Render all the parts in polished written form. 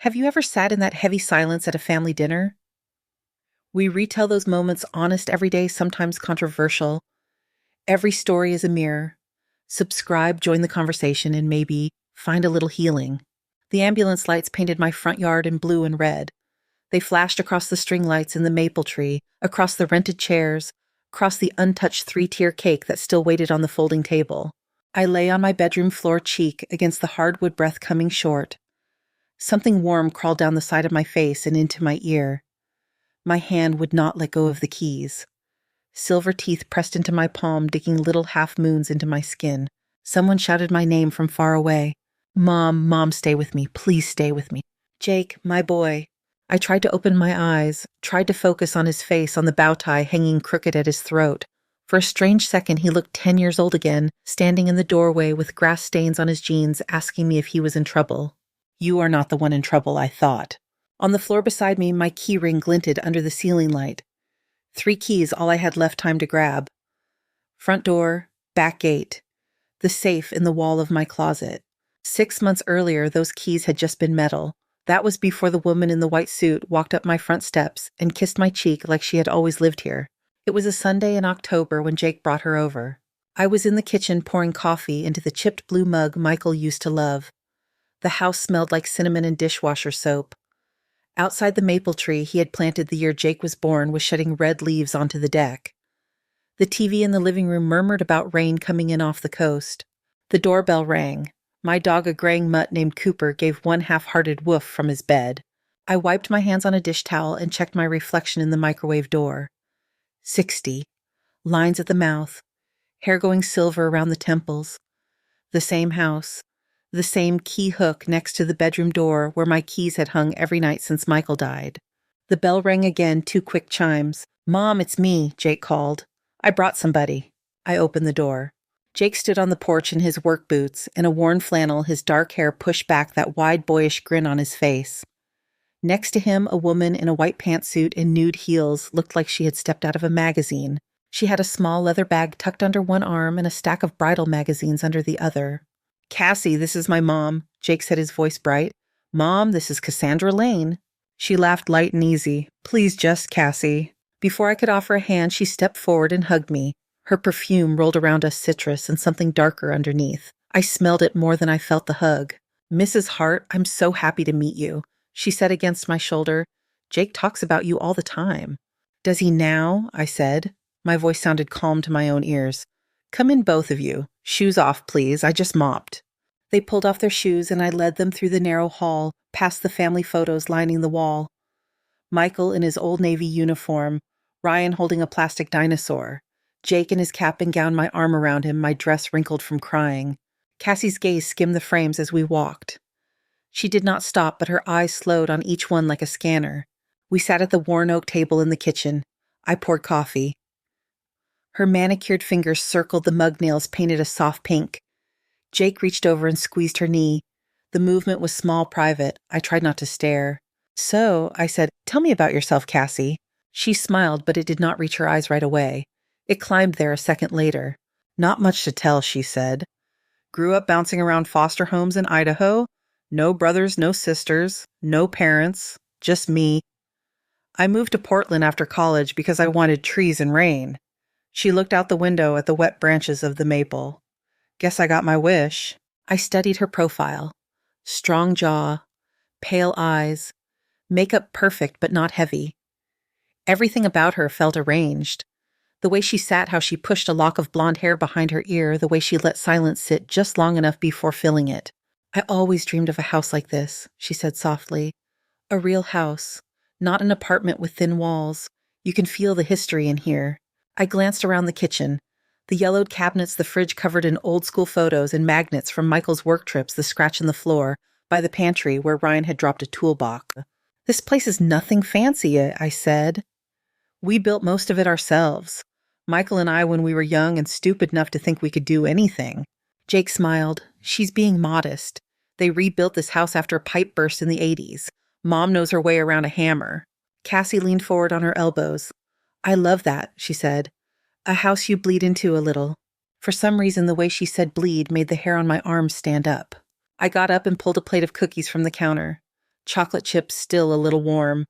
Have you ever sat in that heavy silence at a family dinner? We retell those moments honest every day, sometimes controversial. Every story is a mirror. Subscribe, join the conversation, and maybe find a little healing. The ambulance lights painted my front yard in blue and red. They flashed across the string lights in the maple tree, across the rented chairs, across the untouched three-tier cake that still waited on the folding table. I lay on my bedroom floor, cheek against the hardwood, breath coming short. Something warm crawled down the side of my face and into my ear. My hand would not let go of the keys. Silver teeth pressed into my palm, digging little half-moons into my skin. Someone shouted my name from far away. Mom, Mom, stay with me. Please stay with me. Jake, my boy. I tried to open my eyes, tried to focus on his face, on the bow tie hanging crooked at his throat. For a strange second, he looked 10 years old again, standing in the doorway with grass stains on his jeans, asking me if he was in trouble. You are not the one in trouble, I thought. On the floor beside me, my key ring glinted under the ceiling light. 3 keys, all I had left time to grab. Front door, back gate, the safe in the wall of my closet. 6 months earlier, those keys had just been metal. That was before the woman in the white suit walked up my front steps and kissed my cheek like she had always lived here. It was a Sunday in October when Jake brought her over. I was in the kitchen pouring coffee into the chipped blue mug Michael used to love. The house smelled like cinnamon and dishwasher soap. Outside the maple tree he had planted the year Jake was born was shedding red leaves onto the deck. The TV in the living room murmured about rain coming in off the coast. The doorbell rang. My dog, a graying mutt named Cooper, gave one half-hearted woof from his bed. I wiped my hands on a dish towel and checked my reflection in the microwave door. 60. Lines at the mouth. Hair going silver around the temples. The same house. The same key hook next to the bedroom door where my keys had hung every night since Michael died. The bell rang again, 2 quick chimes. Mom, it's me, Jake called. I brought somebody. I opened the door. Jake stood on the porch in his work boots, in a worn flannel, his dark hair pushed back, that wide boyish grin on his face. Next to him, a woman in a white pantsuit and nude heels looked like she had stepped out of a magazine. She had a small leather bag tucked under one arm and a stack of bridal magazines under the other. Cassie, this is my mom, Jake said, his voice bright. Mom, this is Cassandra Lane. She laughed light and easy. Please, just Cassie. Before I could offer a hand, she stepped forward and hugged me. Her perfume rolled around us, citrus and something darker underneath. I smelled it more than I felt the hug. Mrs. Hart, I'm so happy to meet you, she said against my shoulder. Jake talks about you all the time. Does he now? I said. My voice sounded calm to my own ears. Come in, both of you. Shoes off, please. I just mopped. They pulled off their shoes and I led them through the narrow hall, past the family photos lining the wall. Michael in his Old Navy uniform, Ryan holding a plastic dinosaur. Jake in his cap and gown, my arm around him, my dress wrinkled from crying. Cassie's gaze skimmed the frames as we walked. She did not stop, but her eyes slowed on each one like a scanner. We sat at the worn oak table in the kitchen. I poured coffee. Her manicured fingers circled the mug nails painted a soft pink. Jake reached over and squeezed her knee. The movement was small, private. I tried not to stare. So, I said, tell me about yourself, Cassie. She smiled, but it did not reach her eyes right away. It climbed there a second later. Not much to tell, she said. Grew up bouncing around foster homes in Idaho. No brothers, no sisters, no parents, just me. I moved to Portland after college because I wanted trees and rain. She looked out the window at the wet branches of the maple. Guess I got my wish. I studied her profile. Strong jaw, pale eyes, makeup perfect but not heavy. Everything about her felt arranged. The way she sat, how she pushed a lock of blonde hair behind her ear, the way she let silence sit just long enough before filling it. I always dreamed of a house like this, she said softly. A real house, not an apartment with thin walls. You can feel the history in here. I glanced around the kitchen. The yellowed cabinets, the fridge covered in old-school photos and magnets from Michael's work trips, the scratch in the floor, by the pantry where Ryan had dropped a toolbox. This place is nothing fancy, I said. We built most of it ourselves. Michael and I, when we were young and stupid enough to think we could do anything. Jake smiled. She's being modest. They rebuilt this house after a pipe burst in the 80s. Mom knows her way around a hammer. Cassie leaned forward on her elbows. I love that, she said. A house you bleed into a little. For some reason, the way she said bleed made the hair on my arms stand up. I got up and pulled a plate of cookies from the counter. chocolate chips still a little warm.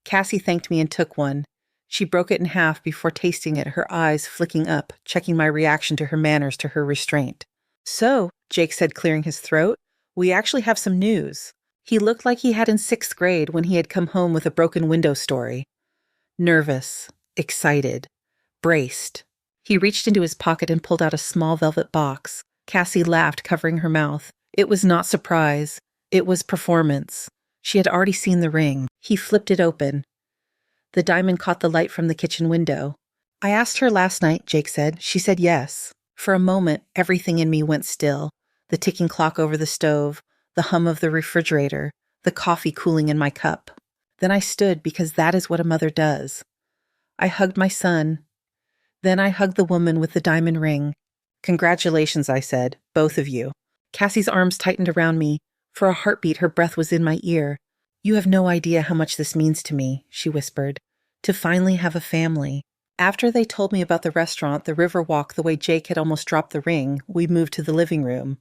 Cassie thanked me and took one. She broke it in half before tasting it, her eyes flicking up, checking my reaction to her manners, to her restraint. "So," Jake said, clearing his throat, "we actually have some news." He looked like he had in 6th grade when he had come home with a broken window story. Nervous, excited, braced. He reached into his pocket and pulled out a small velvet box. Cassie laughed, covering her mouth. It was not surprise. It was performance. She had already seen the ring. He flipped it open. The diamond caught the light from the kitchen window. "I asked her last night," Jake said. "She said yes." For a moment, everything in me went still. The ticking clock over the stove, the hum of the refrigerator, the coffee cooling in my cup. Then I stood, because that is what a mother does. I hugged my son. Then I hugged the woman with the diamond ring. "Congratulations," I said, "both of you." Cassie's arms tightened around me. For a heartbeat, her breath was in my ear. "You have no idea how much this means to me," she whispered. "To finally have a family." After they told me about the restaurant, the river walk, the way Jake had almost dropped the ring, we moved to the living room.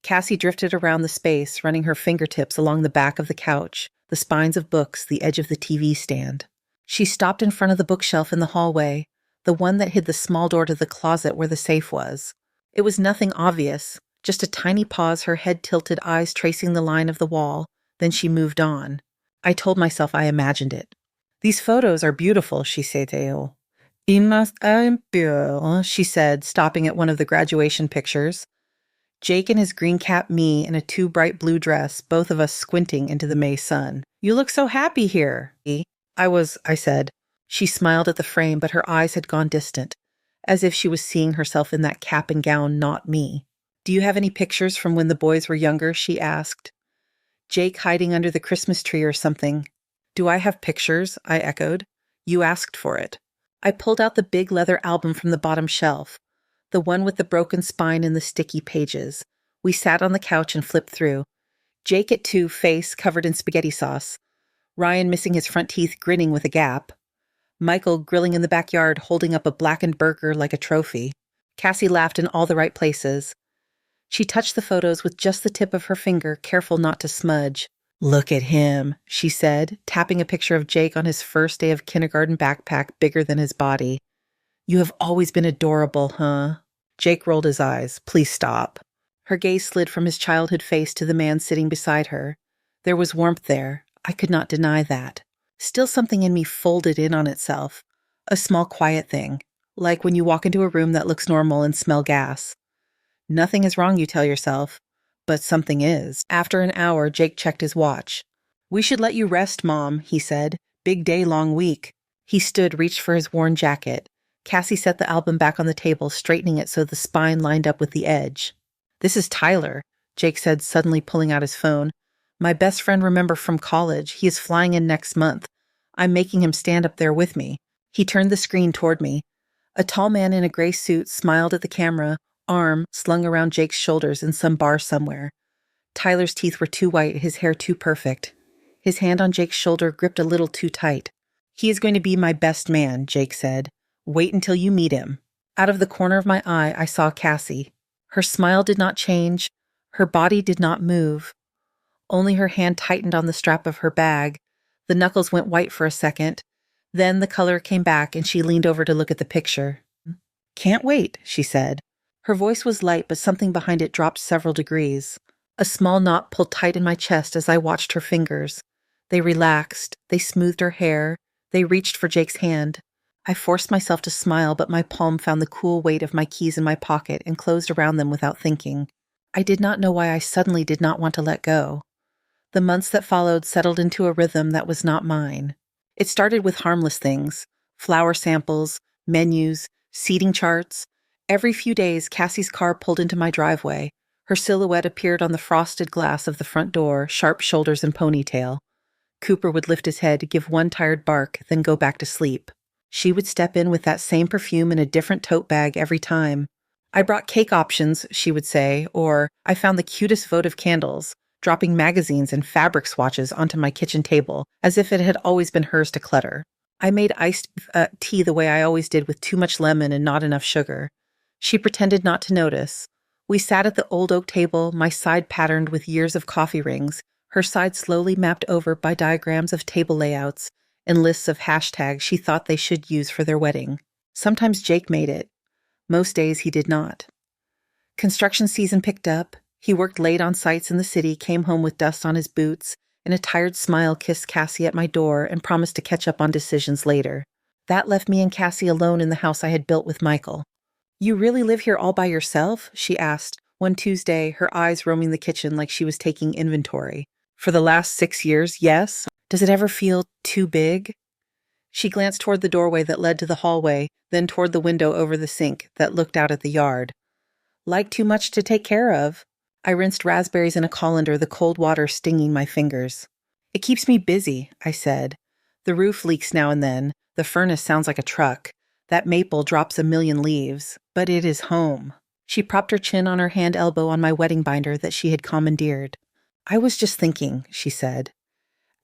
Cassie drifted around the space, running her fingertips along the back of the couch, the spines of books, the edge of the TV stand. She stopped in front of the bookshelf in the hallway, the one that hid the small door to the closet where the safe was. It was nothing obvious, just a tiny pause, her head tilted, eyes tracing the line of the wall. Then she moved on. I told myself I imagined it. "These photos are beautiful," she said. "Imas impure," she said, stopping at one of the graduation pictures. Jake in his green cap, me in a too bright blue dress, both of us squinting into the May sun. "You look so happy here." I said. She smiled at the frame, but her eyes had gone distant, as if she was seeing herself in that cap and gown, not me. "Do you have any pictures from when the boys were younger?" she asked. "Jake hiding under the Christmas tree or something." "Do I have pictures?" I echoed. "You asked for it." I pulled out the big leather album from the bottom shelf, the one with the broken spine and the sticky pages. We sat on the couch and flipped through. Jake at 2, face covered in spaghetti sauce. Ryan missing his front teeth, grinning with a gap. Michael grilling in the backyard, holding up a blackened burger like a trophy. Cassie laughed in all the right places. She touched the photos with just the tip of her finger, careful not to smudge. "Look at him," she said, tapping a picture of Jake on his first day of kindergarten, backpack bigger than his body. "You have always been adorable, huh?" Jake rolled his eyes. "Please stop." Her gaze slid from his childhood face to the man sitting beside her. There was warmth there. I could not deny that. Still, something in me folded in on itself. A small quiet thing, like when you walk into a room that looks normal and smell gas. Nothing is wrong, you tell yourself, but something is. After an hour, Jake checked his watch. "We should let you rest, Mom," he said. "Big day, long week." He stood, reached for his worn jacket. Cassie set the album back on the table, straightening it so the spine lined up with the edge. "This is Tyler," Jake said, suddenly pulling out his phone. "My best friend, remember, from college. He is flying in next month. I'm making him stand up there with me." He turned the screen toward me. A tall man in a gray suit smiled at the camera, arm slung around Jake's shoulders in some bar somewhere. Tyler's teeth were too white, his hair too perfect. His hand on Jake's shoulder gripped a little too tight. "He is going to be my best man," Jake said. "Wait until you meet him." Out of the corner of my eye, I saw Cassie. Her smile did not change. Her body did not move. Only her hand tightened on the strap of her bag. The knuckles went white for a second. Then the color came back, and she leaned over to look at the picture. "Can't wait," she said. Her voice was light, but something behind it dropped several degrees. A small knot pulled tight in my chest as I watched her fingers. They relaxed. They smoothed her hair. They reached for Jake's hand. I forced myself to smile, but my palm found the cool weight of my keys in my pocket and closed around them without thinking. I did not know why I suddenly did not want to let go. The months that followed settled into a rhythm that was not mine. It started with harmless things: flower samples, menus, seating charts. Every few days, Cassie's car pulled into my driveway. Her silhouette appeared on the frosted glass of the front door, sharp shoulders and ponytail. Cooper would lift his head, give one tired bark, then go back to sleep. She would step in with that same perfume in a different tote bag every time. "I brought cake options," she would say, or "I found the cutest votive candles," dropping magazines and fabric swatches onto my kitchen table, as if it had always been hers to clutter. I made iced tea the way I always did, with too much lemon and not enough sugar. She pretended not to notice. We sat at the old oak table, my side patterned with years of coffee rings, her side slowly mapped over by diagrams of table layouts and lists of hashtags she thought they should use for their wedding. Sometimes Jake made it. Most days he did not. Construction season picked up. He worked late on sites in the city, came home with dust on his boots, and a tired smile kissed Cassie at my door and promised to catch up on decisions later. That left me and Cassie alone in the house I had built with Michael. "You really live here all by yourself?" she asked one Tuesday, her eyes roaming the kitchen like she was taking inventory. "For the last 6 years, yes. Does it ever feel too big?" She glanced toward the doorway that led to the hallway, then toward the window over the sink that looked out at the yard. "Like too much to take care of." I rinsed raspberries in a colander, the cold water stinging my fingers. "It keeps me busy," I said. "The roof leaks now and then. The furnace sounds like a truck. That maple drops a million leaves. But it is home." She propped her chin on her hand elbow on my wedding binder that she had commandeered. "I was just thinking," she said.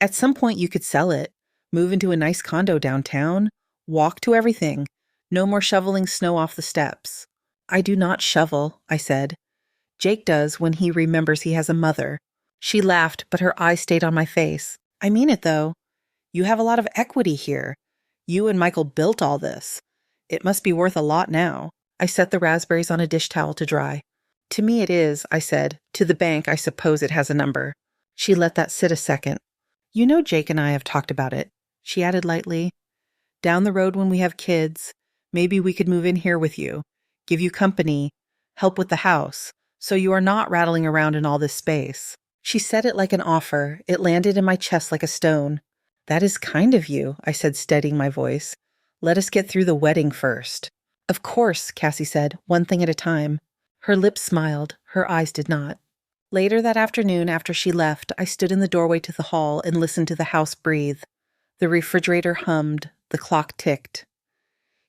"At some point you could sell it, move into a nice condo downtown, walk to everything. No more shoveling snow off the steps." "I do not shovel," I said. "Jake does when he remembers he has a mother." She laughed, but her eyes stayed on my face. "I mean it, though. You have a lot of equity here. You and Michael built all this. It must be worth a lot now." I set the raspberries on a dish towel to dry. "To me it is," I said. "To the bank, I suppose it has a number." She let that sit a second. "You know Jake and I have talked about it," she added lightly. "Down the road when we have kids, maybe we could move in here with you, give you company, help with the house, so you are not rattling around in all this space." She said it like an offer. It landed in my chest like a stone. "That is kind of you," I said, steadying my voice. "Let us get through the wedding first." "Of course," Cassie said, "one thing at a time." Her lips smiled, her eyes did not. Later that afternoon, after she left, I stood in the doorway to the hall and listened to the house breathe. The refrigerator hummed, the clock ticked.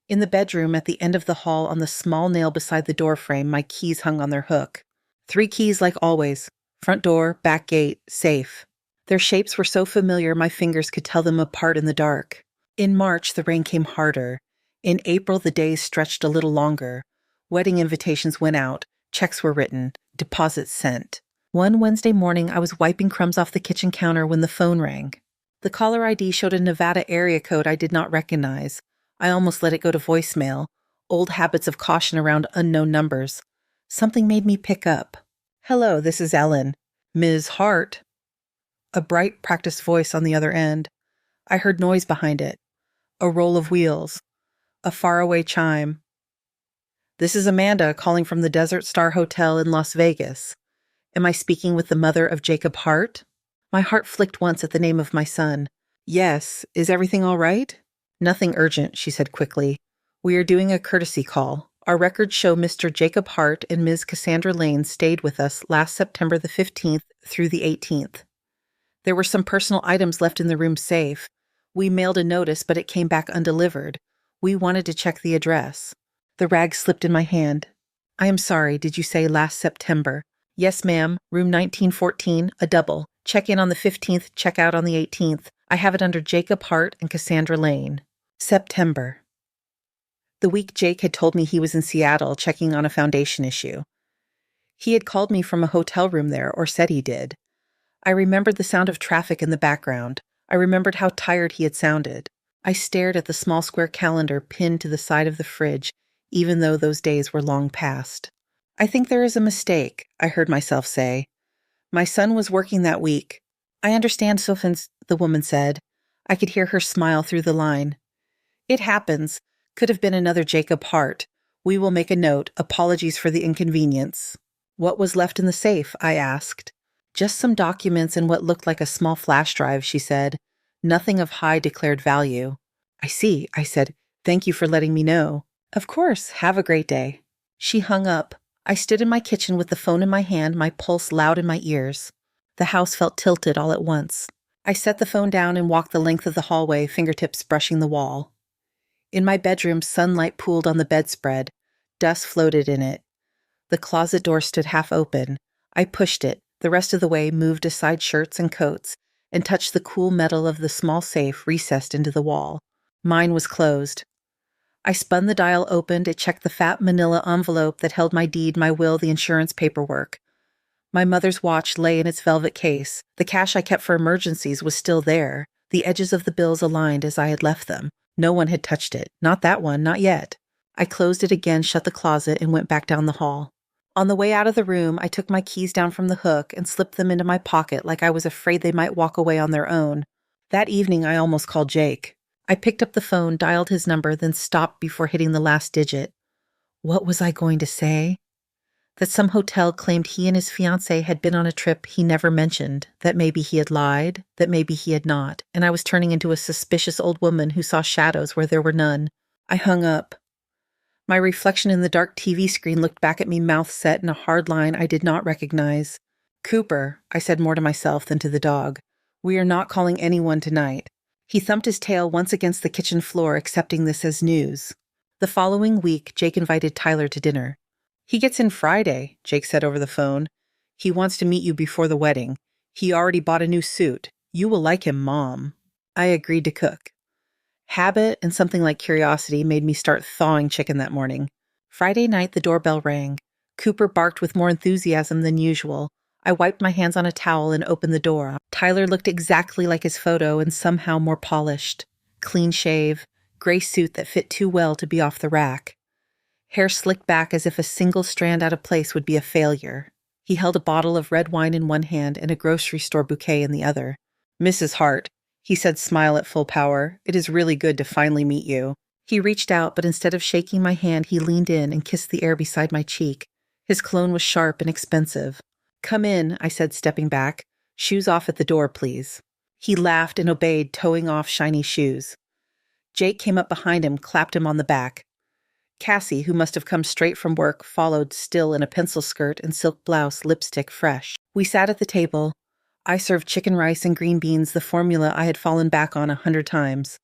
In the bedroom at the end of the hall on the small nail beside the door frame, my keys hung on their hook. 3 keys like always. Front door, back gate, safe. Their shapes were so familiar my fingers could tell them apart in the dark. In March, the rain came harder. In April, the days stretched a little longer. Wedding invitations went out, checks were written, deposits sent. One Wednesday morning, I was wiping crumbs off the kitchen counter when the phone rang. The caller ID showed a Nevada area code I did not recognize. I almost let it go to voicemail. Old habits of caution around unknown numbers. Something made me pick up. "Hello, this is Ellen. Ms. Hart." A bright, practiced voice on the other end. I heard noise behind it. A roll of wheels. A faraway chime. "This is Amanda calling from the Desert Star Hotel in Las Vegas. Am I speaking with the mother of Jacob Hart?" My heart flicked once at the name of my son. "Yes. Is everything all right?" "Nothing urgent," she said quickly. "We are doing a courtesy call. Our records show Mr. Jacob Hart and Ms. Cassandra Lane stayed with us last September the 15th through the 18th. There were some personal items left in the room safe. We mailed a notice, but it came back undelivered. We wanted to check the address." The rag slipped in my hand. "I am sorry, did you say last September?" "Yes, ma'am. Room 1914, a double. Check in on the 15th, check out on the 18th. I have it under Jacob Hart and Cassandra Lane." September. The week Jake had told me he was in Seattle checking on a foundation issue. He had called me from a hotel room there, or said he did. I remembered the sound of traffic in the background. I remembered how tired he had sounded. I stared at the small square calendar pinned to the side of the fridge, even though those days were long past. "I think there is a mistake," I heard myself say. "My son was working that week." "I understand, Sophens," the woman said. I could hear her smile through the line. "It happens. Could have been another Jacob Hart. We will make a note. Apologies for the inconvenience." "What was left in the safe?" I asked. "Just some documents and what looked like a small flash drive," she said. "Nothing of high declared value." "I see," I said. "Thank you for letting me know." "Of course. Have a great day." She hung up. I stood in my kitchen with the phone in my hand, my pulse loud in my ears. The house felt tilted all at once. I set the phone down and walked the length of the hallway, fingertips brushing the wall. In my bedroom, sunlight pooled on the bedspread. Dust floated in it. The closet door stood half open. I pushed it, the rest of the way moved aside shirts and coats, and touched the cool metal of the small safe recessed into the wall. Mine was closed. I spun the dial opened. It checked the fat manila envelope that held my deed, my will, the insurance paperwork. My mother's watch lay in its velvet case. The cash I kept for emergencies was still there, the edges of the bills aligned as I had left them. No one had touched it. Not that one, not yet. I closed it again, shut the closet, and went back down the hall. On the way out of the room, I took my keys down from the hook and slipped them into my pocket like I was afraid they might walk away on their own. That evening, I almost called Jake. I picked up the phone, dialed his number, then stopped before hitting the last digit. What was I going to say? That some hotel claimed he and his fiancée had been on a trip he never mentioned, that maybe he had lied, that maybe he had not, and I was turning into a suspicious old woman who saw shadows where there were none. I hung up. My reflection in the dark TV screen looked back at me, mouth set in a hard line I did not recognize. Cooper, I said more to myself than to the dog. We are not calling anyone tonight. He thumped his tail once against the kitchen floor, accepting this as news. The following week, Jake invited Tyler to dinner. He gets in Friday, Jake said over the phone. He wants to meet you before the wedding. He already bought a new suit. You will like him, Mom. I agreed to cook. Habit and something like curiosity made me start thawing chicken that morning. Friday night, the doorbell rang. Cooper barked with more enthusiasm than usual. I wiped my hands on a towel and opened the door. Tyler looked exactly like his photo and somehow more polished. Clean shave, gray suit that fit too well to be off the rack. Hair slicked back as if a single strand out of place would be a failure. He held a bottle of red wine in one hand and a grocery store bouquet in the other. Mrs. Hart, he said, smile at full power. It is really good to finally meet you. He reached out, but instead of shaking my hand, he leaned in and kissed the air beside my cheek. His cologne was sharp and expensive. Come in, I said, stepping back. Shoes off at the door, please. He laughed and obeyed, toeing off shiny shoes. Jake came up behind him, clapped him on the back. Cassie, who must have come straight from work, followed, still in a pencil skirt and silk blouse, lipstick fresh. We sat at the table. I served chicken rice and green beans, the formula I had fallen back on 100 times.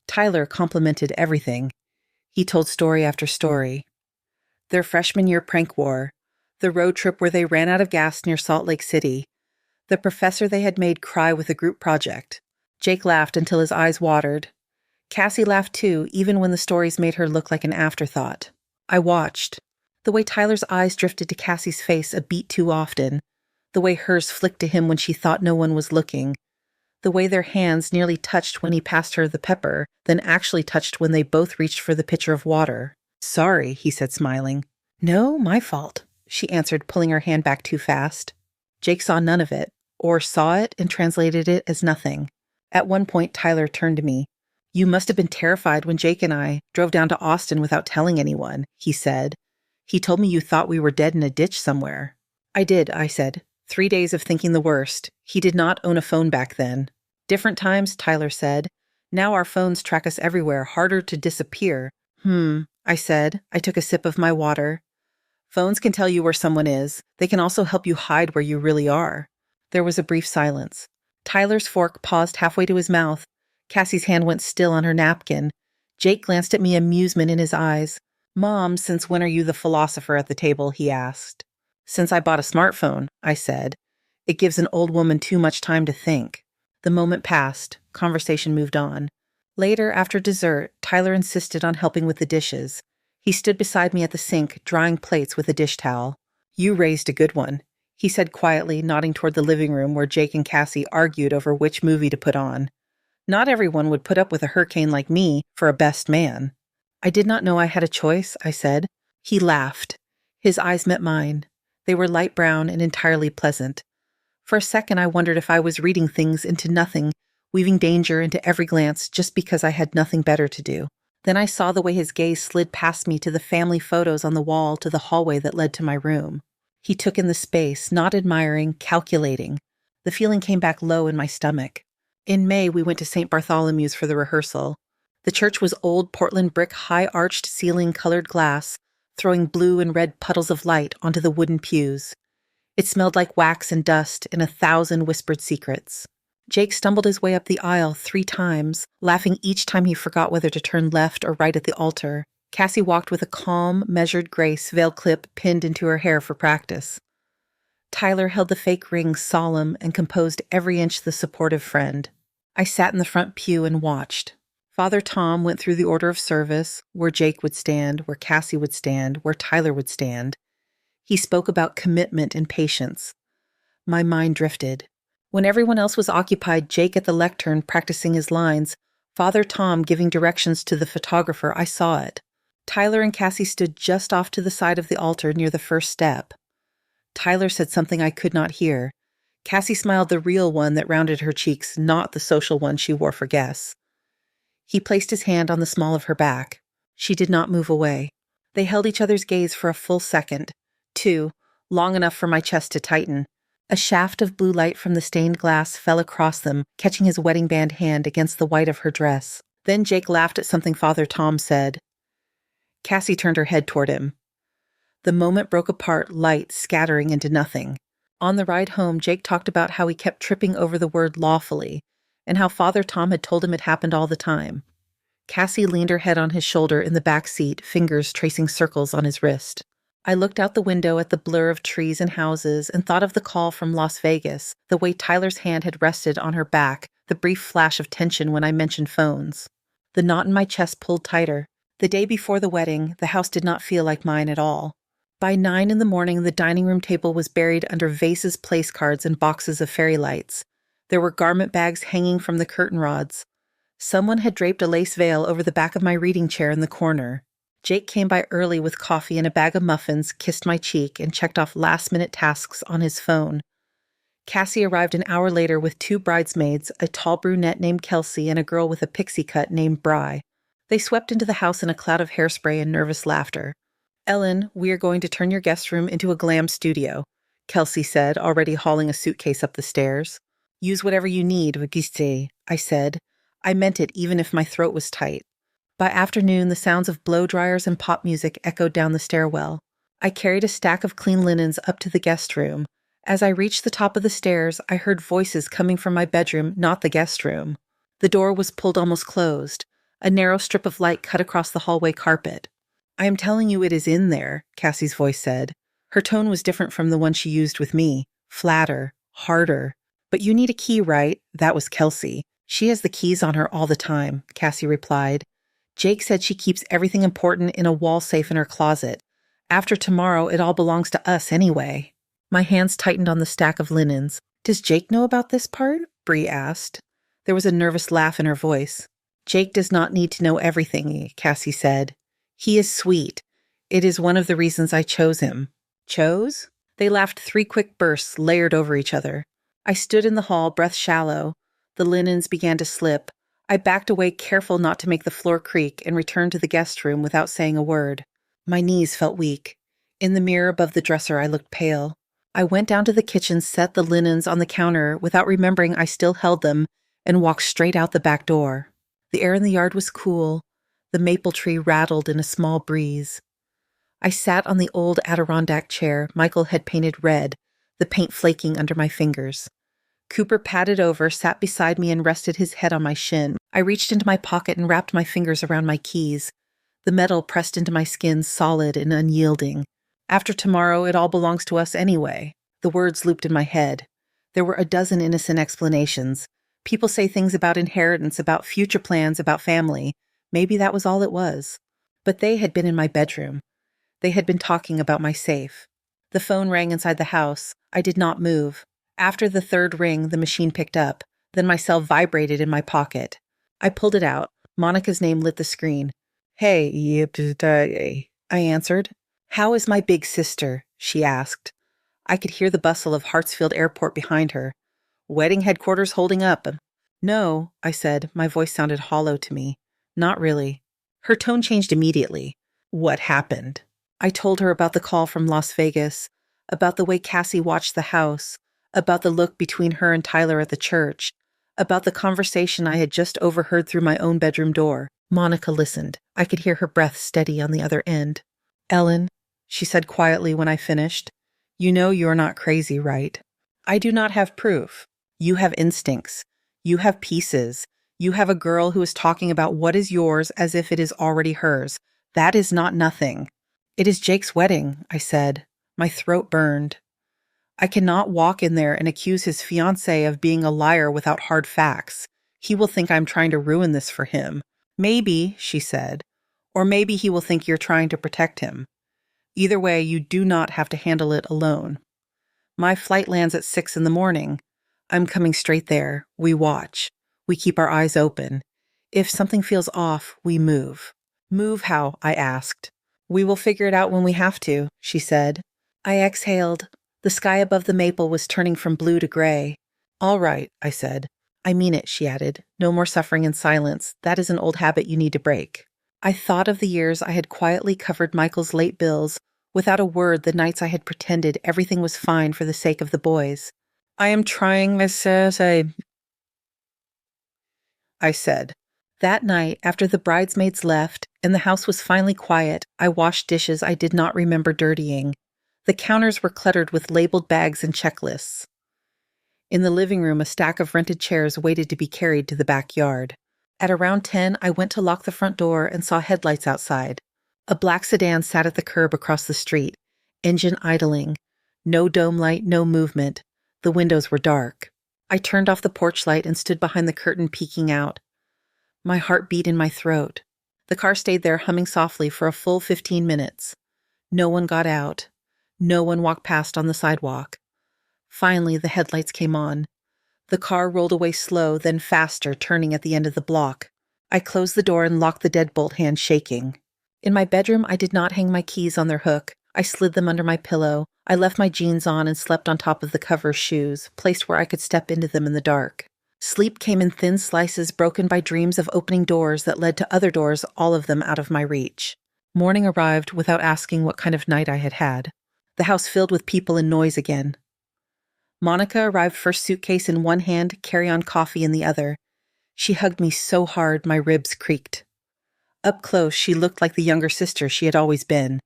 Tyler complimented everything. He told story after story. Their freshman year prank war, the road trip where they ran out of gas near Salt Lake City, the professor they had made cry with a group project. Jake laughed until his eyes watered. Cassie laughed too, even when the stories made her look like an afterthought. I watched. The way Tyler's eyes drifted to Cassie's face a beat too often. The way hers flicked to him when she thought no one was looking. The way their hands nearly touched when he passed her the pepper, then actually touched when they both reached for the pitcher of water. Sorry, he said, smiling. No, my fault, she answered, pulling her hand back too fast. Jake saw none of it, or saw it and translated it as nothing. At one point, Tyler turned to me. You must have been terrified when Jake and I drove down to Austin without telling anyone, he said. He told me you thought we were dead in a ditch somewhere. I did, I said. 3 days of thinking the worst. He did not own a phone back then. Different times, Tyler said. Now our phones track us everywhere, harder to disappear. I said. I took a sip of my water. Phones can tell you where someone is. They can also help you hide where you really are. There was a brief silence. Tyler's fork paused halfway to his mouth. Cassie's hand went still on her napkin. Jake glanced at me, amusement in his eyes. Mom, since when are you the philosopher at the table? He asked. Since I bought a smartphone, I said. It gives an old woman too much time to think. The moment passed. Conversation moved on. Later, after dessert, Tyler insisted on helping with the dishes. He stood beside me at the sink, drying plates with a dish towel. You raised a good one, he said quietly, nodding toward the living room where Jake and Cassie argued over which movie to put on. Not everyone would put up with a hurricane like me for a best man. I did not know I had a choice, I said. He laughed. His eyes met mine. They were light brown and entirely pleasant. For a second, I wondered if I was reading things into nothing, weaving danger into every glance just because I had nothing better to do. Then I saw the way his gaze slid past me to the family photos on the wall to the hallway that led to my room. He took in the space, not admiring, calculating. The feeling came back low in my stomach. In May, we went to St. Bartholomew's for the rehearsal. The church was old Portland brick, high-arched ceiling colored glass, throwing blue and red puddles of light onto the wooden pews. It smelled like wax and dust and 1,000 whispered secrets. Jake stumbled his way up the aisle 3 times, laughing each time he forgot whether to turn left or right at the altar. Cassie walked with a calm, measured grace, veil clip pinned into her hair for practice. Tyler held the fake ring solemn and composed every inch the supportive friend. I sat in the front pew and watched. Father Tom went through the order of service, where Jake would stand, where Cassie would stand, where Tyler would stand. He spoke about commitment and patience. My mind drifted. When everyone else was occupied, Jake at the lectern practicing his lines, Father Tom giving directions to the photographer, I saw it. Tyler and Cassie stood just off to the side of the altar near the first step. Tyler said something I could not hear. Cassie smiled, the real one that rounded her cheeks, not the social one she wore for guests. He placed his hand on the small of her back. She did not move away. They held each other's gaze for a full second. 2, long enough for my chest to tighten. A shaft of blue light from the stained glass fell across them, catching his wedding band hand against the white of her dress. Then Jake laughed at something Father Tom said. Cassie turned her head toward him. The moment broke apart, light scattering into nothing. On the ride home, Jake talked about how he kept tripping over the word lawfully, and how Father Tom had told him it happened all the time. Cassie leaned her head on his shoulder in the back seat, fingers tracing circles on his wrist. I looked out the window at the blur of trees and houses and thought of the call from Las Vegas, the way Tyler's hand had rested on her back, the brief flash of tension when I mentioned phones. The knot in my chest pulled tighter. The day before the wedding, the house did not feel like mine at all. By 9 in the morning, the dining room table was buried under vases, place cards, and boxes of fairy lights. There were garment bags hanging from the curtain rods. Someone had draped a lace veil over the back of my reading chair in the corner. Jake came by early with coffee and a bag of muffins, kissed my cheek, and checked off last-minute tasks on his phone. Cassie arrived an hour later with 2 bridesmaids, a tall brunette named Kelsey and a girl with a pixie cut named Bri. They swept into the house in a cloud of hairspray and nervous laughter. "Ellen, we are going to turn your guest room into a glam studio," Kelsey said, already hauling a suitcase up the stairs. "Use whatever you need, Wagiste," I said. I meant it even if my throat was tight. By afternoon, the sounds of blow dryers and pop music echoed down the stairwell. I carried a stack of clean linens up to the guest room. As I reached the top of the stairs, I heard voices coming from my bedroom, not the guest room. The door was pulled almost closed. A narrow strip of light cut across the hallway carpet. "I am telling you it is in there," Cassie's voice said. Her tone was different from the one she used with me. Flatter, harder. "But you need a key, right?" That was Kelsey. "She has the keys on her all the time," Cassie replied. "Jake said she keeps everything important in a wall safe in her closet. After tomorrow, it all belongs to us anyway." My hands tightened on the stack of linens. "Does Jake know about this part?" Bree asked. There was a nervous laugh in her voice. "Jake does not need to know everything," Cassie said. "He is sweet. It is one of the reasons I chose him." "Chose?" They laughed 3 quick bursts, layered over each other. I stood in the hall, breath shallow. The linens began to slip. I backed away, careful not to make the floor creak, and returned to the guest room without saying a word. My knees felt weak. In the mirror above the dresser, I looked pale. I went down to the kitchen, set the linens on the counter without remembering I still held them, and walked straight out the back door. The air in the yard was cool. The maple tree rattled in a small breeze. I sat on the old Adirondack chair Michael had painted red, the paint flaking under my fingers. Cooper padded over, sat beside me, and rested his head on my shin. I reached into my pocket and wrapped my fingers around my keys. The metal pressed into my skin, solid and unyielding. "After tomorrow, it all belongs to us anyway." The words looped in my head. There were a dozen innocent explanations. People say things about inheritance, about future plans, about family. Maybe that was all it was. But they had been in my bedroom. They had been talking about my safe. The phone rang inside the house. I did not move. After the 3rd ring, the machine picked up. Then my cell vibrated in my pocket. I pulled it out. Monica's name lit the screen. "Hey, I answered. "How is my big sister?" she asked. I could hear the bustle of Hartsfield Airport behind her. "Wedding headquarters holding up." "No," I said. My voice sounded hollow to me. "Not really." Her tone changed immediately. "What happened?" I told her about the call from Las Vegas, about the way Cassie watched the house, about the look between her and Tyler at the church, about the conversation I had just overheard through my own bedroom door. Monica listened. I could hear her breath steady on the other end. "Ellen," she said quietly when I finished, "you know you are not crazy, right? I do not have proof. You have instincts. You have pieces. You have a girl who is talking about what is yours as if it is already hers. That is not nothing." "It is Jake's wedding," I said. My throat burned. I cannot walk in there and accuse his fiancée of being a liar without hard facts. He will think I'm trying to ruin this for him. "Maybe," she said. "Or maybe he will think you're trying to protect him. Either way, you do not have to handle it alone." My flight lands at 6 in the morning. I'm coming straight there. We watch. We keep our eyes open. If something feels off, we move. Move how? I asked. We will figure it out when we have to, she said. I exhaled. The sky above the maple was turning from blue to gray. All right, I said. I mean it, she added. No more suffering in silence. That is an old habit you need to break. I thought of the years I had quietly covered Michael's late bills, without a word the nights I had pretended everything was fine for the sake of the boys. I am trying, Mrs. I said. That night, after the bridesmaids left and the house was finally quiet, I washed dishes I did not remember dirtying. The counters were cluttered with labeled bags and checklists. In the living room, a stack of rented chairs waited to be carried to the backyard. At around 10, I went to lock the front door and saw headlights outside. A black sedan sat at the curb across the street, engine idling. No dome light, no movement. The windows were dark. I turned off the porch light and stood behind the curtain peeking out. My heart beat in my throat. The car stayed there humming softly for a full 15 minutes. No one got out. No one walked past on the sidewalk. Finally, the headlights came on. The car rolled away slow, then faster, turning at the end of the block. I closed the door and locked the deadbolt hand, shaking. In my bedroom, I did not hang my keys on their hook. I slid them under my pillow. I left my jeans on and slept on top of the cover shoes, placed where I could step into them in the dark. Sleep came in thin slices broken by dreams of opening doors that led to other doors, all of them out of my reach. Morning arrived without asking what kind of night I had had. The house filled with people and noise again. Monica arrived, first suitcase in one hand, carry-on coffee in the other. She hugged me so hard my ribs creaked. Up close, she looked like the younger sister she had always been.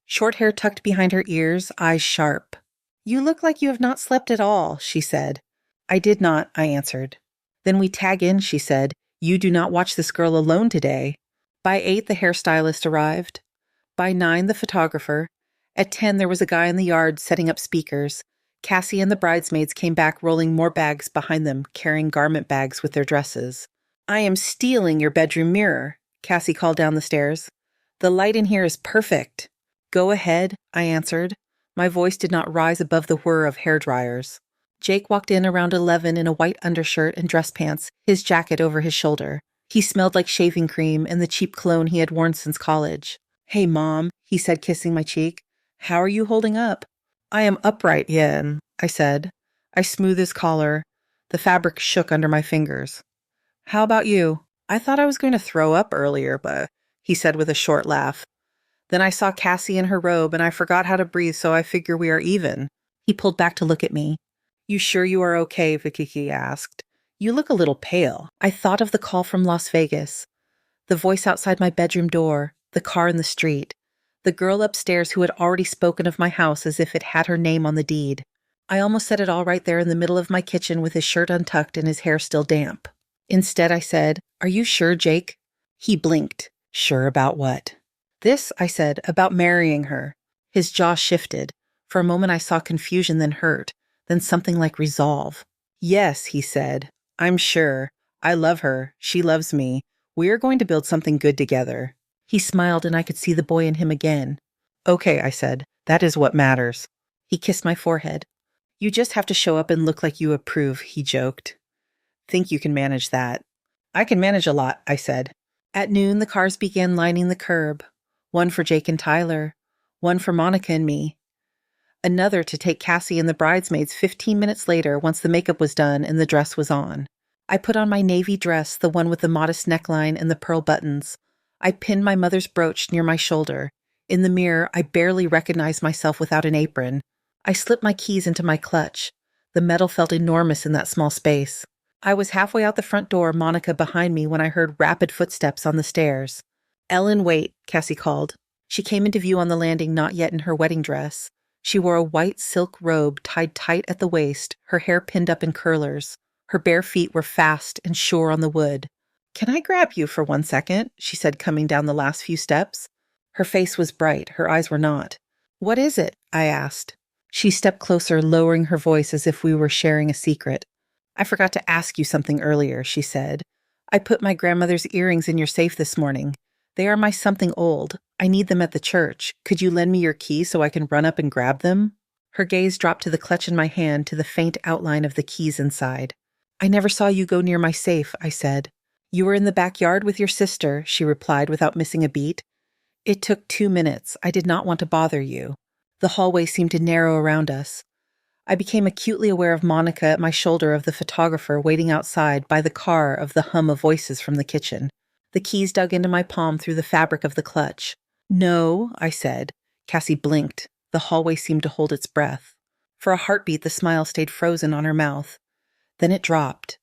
Short hair tucked behind her ears, eyes sharp. "You look like you have not slept at all," she said. "I did not," I answered. "Then we tag in," she said. "You do not watch this girl alone today." By 8, the hairstylist arrived. By 9, the photographer. At 10, there was a guy in the yard setting up speakers. Cassie and the bridesmaids came back rolling more bags behind them, carrying garment bags with their dresses. "I am stealing your bedroom mirror," Cassie called down the stairs. "The light in here is perfect." "Go ahead," I answered. My voice did not rise above the whir of hairdryers. Jake walked in around 11 in a white undershirt and dress pants, his jacket over his shoulder. He smelled like shaving cream and the cheap cologne he had worn since college. "Hey, Mom," he said, kissing my cheek. "How are you holding up?" "I am upright, Yen," I said. I smoothed his collar. The fabric shook under my fingers. "How about you?" "I thought I was going to throw up earlier, but," he said with a short laugh. "Then I saw Cassie in her robe and I forgot how to breathe, so I figure we are even." He pulled back to look at me. "You sure you are okay?" Vikiki asked. "You look a little pale." I thought of the call from Las Vegas, the voice outside my bedroom door, the car in the street, the girl upstairs who had already spoken of my house as if it had her name on the deed. I almost said it all right there in the middle of my kitchen with his shirt untucked and his hair still damp. Instead, I said, "Are you sure, Jake?" He blinked. "Sure about what?" "This," I said, "about marrying her." His jaw shifted. For a moment I saw confusion, then hurt, then something like resolve. "Yes," he said. "I'm sure. I love her. She loves me. We are going to build something good together." He smiled and I could see the boy in him again. "Okay," I said. "That is what matters." He kissed my forehead. "You just have to show up and look like you approve," he joked. "Think you can manage that?" "I can manage a lot," I said. At noon, the cars began lining the curb. One for Jake and Tyler. One for Monica and me. Another to take Cassie and the bridesmaids 15 minutes later once the makeup was done and the dress was on. I put on my navy dress, the one with the modest neckline and the pearl buttons. I pinned my mother's brooch near my shoulder. In the mirror, I barely recognized myself without an apron. I slipped my keys into my clutch. The metal felt enormous in that small space. I was halfway out the front door, Monica behind me, when I heard rapid footsteps on the stairs. "Ellen, wait," Cassie called. She came into view on the landing, not yet in her wedding dress. She wore a white silk robe tied tight at the waist, her hair pinned up in curlers. Her bare feet were fast and sure on the wood. "Can I grab you for 1 second?" she said, coming down the last few steps. Her face was bright, her eyes were not. "What is it?" I asked. She stepped closer, lowering her voice as if we were sharing a secret. "I forgot to ask you something earlier," she said. "I put my grandmother's earrings in your safe this morning. They are my something old. I need them at the church. Could you lend me your key so I can run up and grab them?" Her gaze dropped to the clutch in my hand, to the faint outline of the keys inside. I never saw you go near my safe, I said. You were in the backyard with your sister, she replied without missing a beat. It took 2 minutes. I did not want to bother you. The hallway seemed to narrow around us. I became acutely aware of Monica at my shoulder, of the photographer waiting outside by the car, of the hum of voices from the kitchen. The keys dug into my palm through the fabric of the clutch. No, I said. Cassie blinked. The hallway seemed to hold its breath. For a heartbeat, the smile stayed frozen on her mouth. Then it dropped.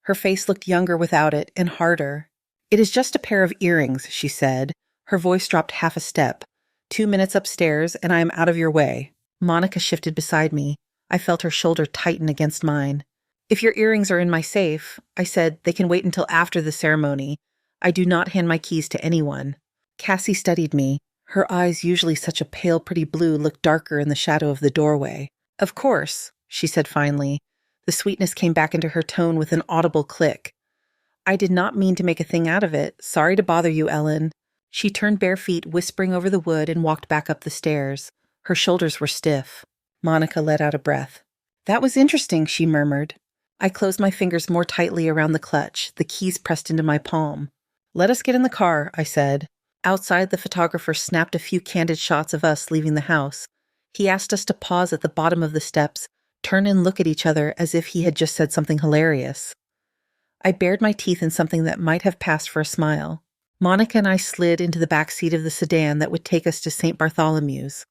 Her face looked younger without it, and harder. It is just a pair of earrings, she said. Her voice dropped half a step. 2 minutes upstairs, and I am out of your way. Monica shifted beside me. I felt her shoulder tighten against mine. If your earrings are in my safe, I said, they can wait until after the ceremony. I do not hand my keys to anyone. Cassie studied me. Her eyes, usually such a pale, pretty blue, looked darker in the shadow of the doorway. Of course, she said finally. The sweetness came back into her tone with an audible click. I did not mean to make a thing out of it. Sorry to bother you, Ellen. She turned bare feet, whispering over the wood, and walked back up the stairs. Her shoulders were stiff. Monica let out a breath. That was interesting, she murmured. I closed my fingers more tightly around the clutch, the keys pressed into my palm. Let us get in the car, I said. Outside, the photographer snapped a few candid shots of us leaving the house. He asked us to pause at the bottom of the steps, turn and look at each other as if he had just said something hilarious. I bared my teeth in something that might have passed for a smile. Monica and I slid into the back seat of the sedan that would take us to St. Bartholomew's.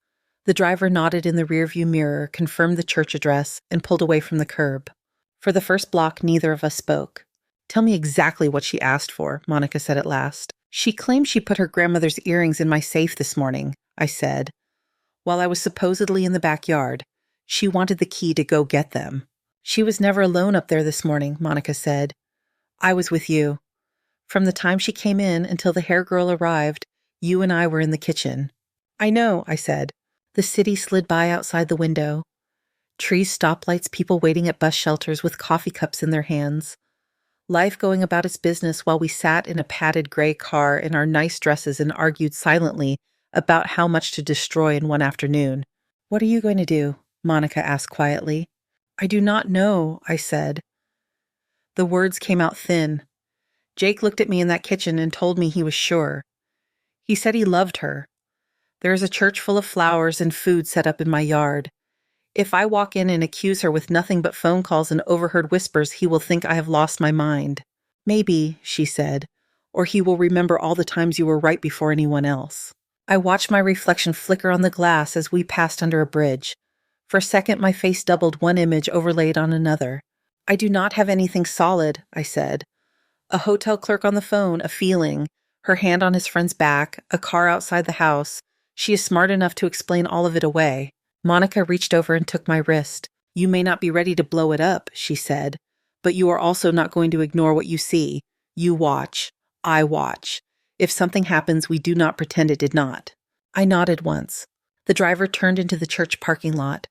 The driver nodded in the rearview mirror, confirmed the church address, and pulled away from the curb. For the first block, neither of us spoke. Tell me exactly what she asked for, Monica said at last. She claimed she put her grandmother's earrings in my safe this morning, I said. While I was supposedly in the backyard, she wanted the key to go get them. She was never alone up there this morning, Monica said. I was with you. From the time she came in until the hair girl arrived, you and I were in the kitchen. I know, I said. The city slid by outside the window. Trees, stoplights, people waiting at bus shelters with coffee cups in their hands. Life going about its business while we sat in a padded gray car in our nice dresses and argued silently about how much to destroy in one afternoon. What are you going to do? Monica asked quietly. I do not know, I said. The words came out thin. Jake looked at me in that kitchen and told me he was sure. He said he loved her. There is a church full of flowers and food set up in my yard. If I walk in and accuse her with nothing but phone calls and overheard whispers, he will think I have lost my mind. Maybe, she said, or he will remember all the times you were right before anyone else. I watched my reflection flicker on the glass as we passed under a bridge. For a second, my face doubled, one image overlaid on another. I do not have anything solid, I said. A hotel clerk on the phone, a feeling, her hand on his friend's back, a car outside the house. She is smart enough to explain all of it away. Monica reached over and took my wrist. You may not be ready to blow it up, she said, but you are also not going to ignore what you see. You watch. I watch. If something happens, we do not pretend it did not. I nodded once. The driver turned into the church parking lot.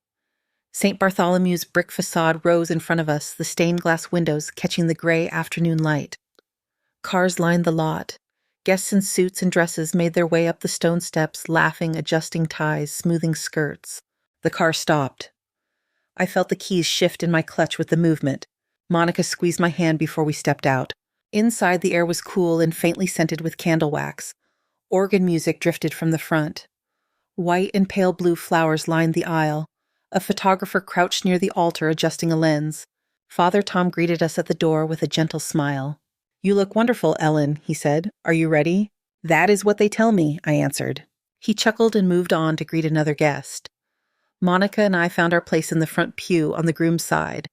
St. Bartholomew's brick facade rose in front of us, the stained glass windows catching the gray afternoon light. Cars lined the lot. Guests in suits and dresses made their way up the stone steps, laughing, adjusting ties, smoothing skirts. The car stopped. I felt the keys shift in my clutch with the movement. Monica squeezed my hand before we stepped out. Inside, the air was cool and faintly scented with candle wax. Organ music drifted from the front. White and pale blue flowers lined the aisle. A photographer crouched near the altar, adjusting a lens. Father Tom greeted us at the door with a gentle smile. You look wonderful, Ellen, he said. Are you ready? That is what they tell me, I answered. He chuckled and moved on to greet another guest. Monica and I found our place in the front pew on the groom's side.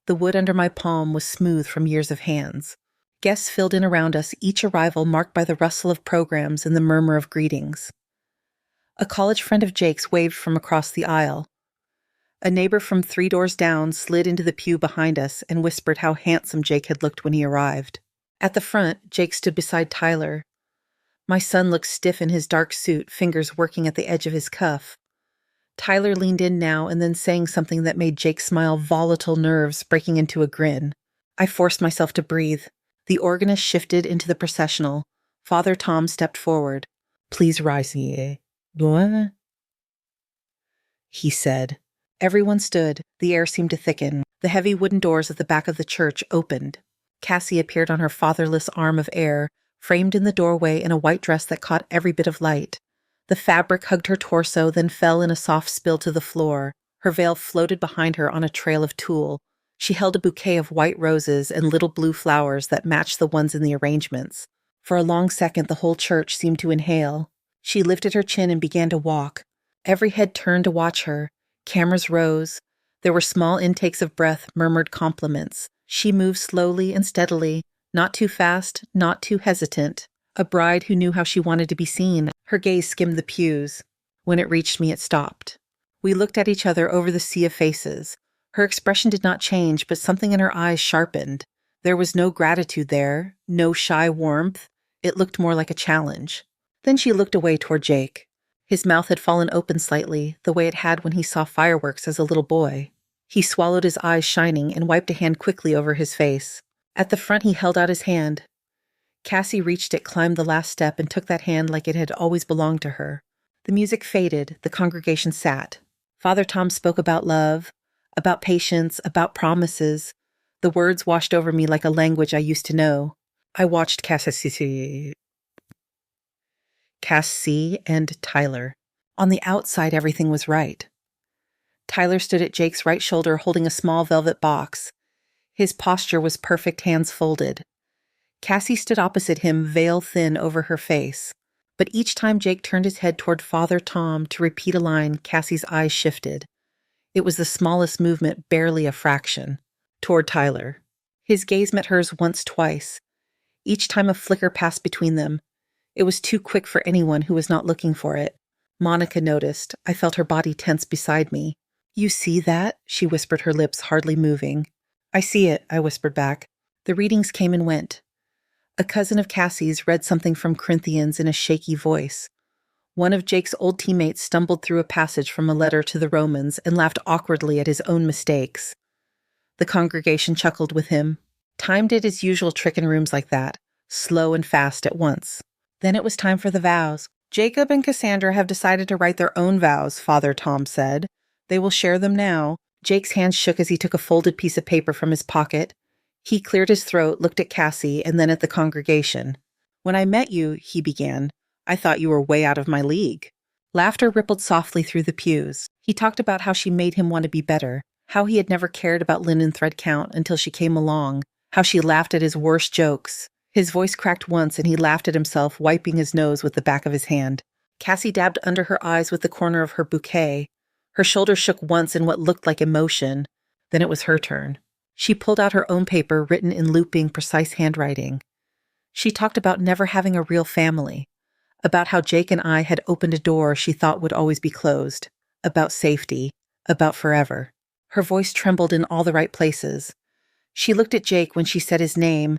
The wood under my palm was smooth from years of hands. Guests filled in around us, each arrival marked by the rustle of programs and the murmur of greetings. A college friend of Jake's waved from across the aisle. A neighbor from 3 doors down slid into the pew behind us and whispered how handsome Jake had looked when he arrived. At the front, Jake stood beside Tyler. My son looked stiff in his dark suit, fingers working at the edge of his cuff. Tyler leaned in now and then saying something that made Jake smile, volatile nerves breaking into a grin. I forced myself to breathe. The organist shifted into the processional. Father Tom stepped forward. Please rise, ye. he said. Everyone stood. The air seemed to thicken. The heavy wooden doors at the back of the church opened. Cassie appeared on her fatherless arm of air, framed in the doorway in a white dress that caught every bit of light. The fabric hugged her torso, then fell in a soft spill to the floor. Her veil floated behind her on a trail of tulle. She held a bouquet of white roses and little blue flowers that matched the ones in the arrangements. For a long second, the whole church seemed to inhale. She lifted her chin and began to walk. Every head turned to watch her. Cameras rose. There were small intakes of breath, murmured compliments. She moved slowly and steadily, not too fast, not too hesitant. A bride who knew how she wanted to be seen. Her gaze skimmed the pews. When it reached me, it stopped. We looked at each other over the sea of faces. Her expression did not change, but something in her eyes sharpened. There was no gratitude there, no shy warmth. It looked more like a challenge. Then she looked away toward Jake. His mouth had fallen open slightly, the way it had when he saw fireworks as a little boy. He swallowed, his eyes shining, and wiped a hand quickly over his face. At the front, he held out his hand. Cassie reached it, climbed the last step, and took that hand like it had always belonged to her. The music faded. The congregation sat. Father Tom spoke about love, about patience, about promises. The words washed over me like a language I used to know. I watched Cassie and Tyler. On the outside, everything was right. Tyler stood at Jake's right shoulder holding a small velvet box. His posture was perfect, hands folded. Cassie stood opposite him, veil thin over her face. But each time Jake turned his head toward Father Tom to repeat a line, Cassie's eyes shifted. It was the smallest movement, barely a fraction, toward Tyler. His gaze met hers once, twice. Each time a flicker passed between them. It was too quick for anyone who was not looking for it. Monica noticed. I felt her body tense beside me. "You see that?" she whispered, her lips hardly moving. "I see it," I whispered back. The readings came and went. A cousin of Cassie's read something from Corinthians in a shaky voice. One of Jake's old teammates stumbled through a passage from a letter to the Romans and laughed awkwardly at his own mistakes. The congregation chuckled with him. Time did its usual trick in rooms like that, slow and fast at once. Then it was time for the vows. "Jacob and Cassandra have decided to write their own vows," Father Tom said. "They will share them now." Jake's hand shook as he took a folded piece of paper from his pocket. He cleared his throat, looked at Cassie, and then at the congregation. "When I met you," he began, "I thought you were way out of my league." Laughter rippled softly through the pews. He talked about how she made him want to be better, how he had never cared about linen thread count until she came along, how she laughed at his worst jokes. His voice cracked once and he laughed at himself, wiping his nose with the back of his hand. Cassie dabbed under her eyes with the corner of her bouquet. Her shoulders shook once in what looked like emotion. Then it was her turn. She pulled out her own paper, written in looping, precise handwriting. She talked about never having a real family, about how Jake and I had opened a door she thought would always be closed, about safety, about forever. Her voice trembled in all the right places. She looked at Jake when she said his name.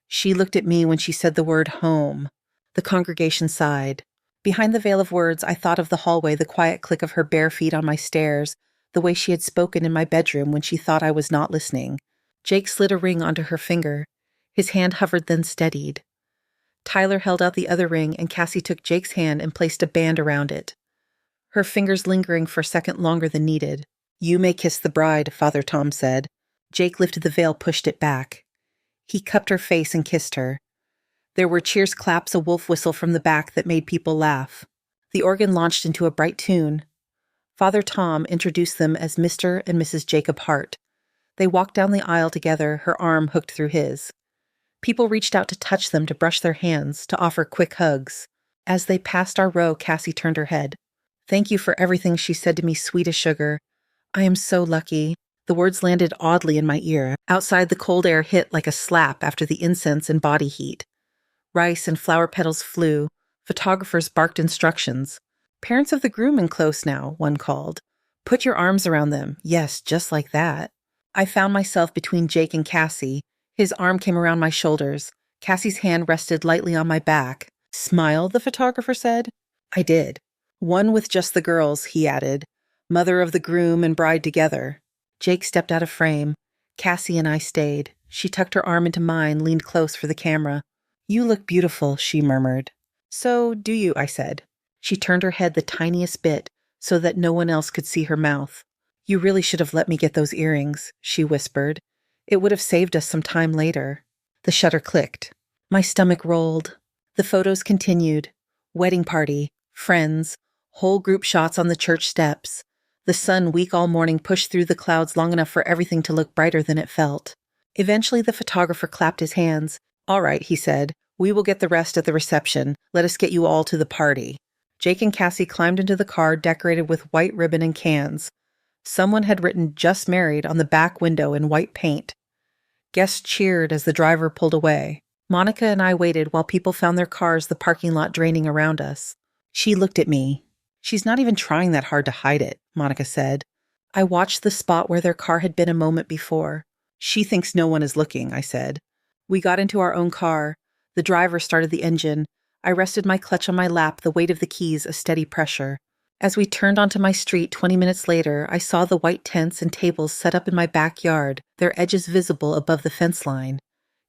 She looked at me when she said the word home. The congregation sighed. Behind the veil of words, I thought of the hallway, the quiet click of her bare feet on my stairs, the way she had spoken in my bedroom when she thought I was not listening. Jake slid a ring onto her finger. His hand hovered, then steadied. Tyler held out the other ring, and Cassie took Jake's hand and placed a band around it, her fingers lingering for a second longer than needed. "You may kiss the bride," Father Tom said. Jake lifted the veil, pushed it back. He cupped her face and kissed her. There were cheers, claps, a wolf whistle from the back that made people laugh. The organ launched into a bright tune. Father Tom introduced them as Mr. and Mrs. Jacob Hart. They walked down the aisle together, her arm hooked through his. People reached out to touch them, to brush their hands, to offer quick hugs. As they passed our row, Cassie turned her head. "Thank you for everything," she said to me, sweet as sugar. "I am so lucky." The words landed oddly in my ear. Outside, the cold air hit like a slap after the incense and body heat. Rice and flower petals flew. Photographers barked instructions. "Parents of the groom in close now," one called. "Put your arms around them." Yes, just like that. I found myself between Jake and Cassie. His arm came around my shoulders. Cassie's hand rested lightly on my back. "Smile," the photographer said. I did. "One with just the girls," he added. "Mother of the groom and bride together." Jake stepped out of frame. Cassie and I stayed. She tucked her arm into mine, leaned close for the camera. "You look beautiful," she murmured. "So do you," I said. She turned her head the tiniest bit, so that no one else could see her mouth. "You really should have let me get those earrings," she whispered. "It would have saved us some time later." The shutter clicked. My stomach rolled. The photos continued. Wedding party, friends, whole group shots on the church steps. The sun, weak all morning, pushed through the clouds long enough for everything to look brighter than it felt. Eventually, the photographer clapped his hands. "All right," he said. "We will get the rest at the reception. Let us get you all to the party." Jake and Cassie climbed into the car decorated with white ribbon and cans. Someone had written "Just Married" on the back window in white paint. Guests cheered as the driver pulled away. Monica and I waited while people found their cars, the parking lot draining around us. She looked at me. "She's not even trying that hard to hide it," Monica said. I watched the spot where their car had been a moment before. "She thinks no one is looking," I said. We got into our own car. The driver started the engine. I rested my clutch on my lap, the weight of the keys a steady pressure. As we turned onto my street 20 minutes later, I saw the white tents and tables set up in my backyard, their edges visible above the fence line.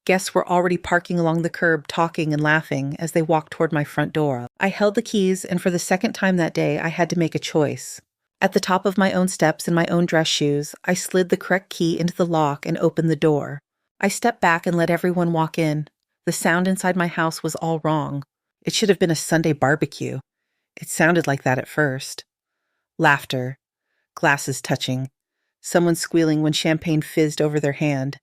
Guests were already parking along the curb, talking and laughing as they walked toward my front door. I held the keys, and for the second time that day, I had to make a choice. At the top of my own steps in my own dress shoes, I slid the correct key into the lock and opened the door. I stepped back and let everyone walk in. The sound inside my house was all wrong. It should have been a Sunday barbecue. It sounded like that at first. Laughter. Glasses touching. Someone squealing when champagne fizzed over their hand.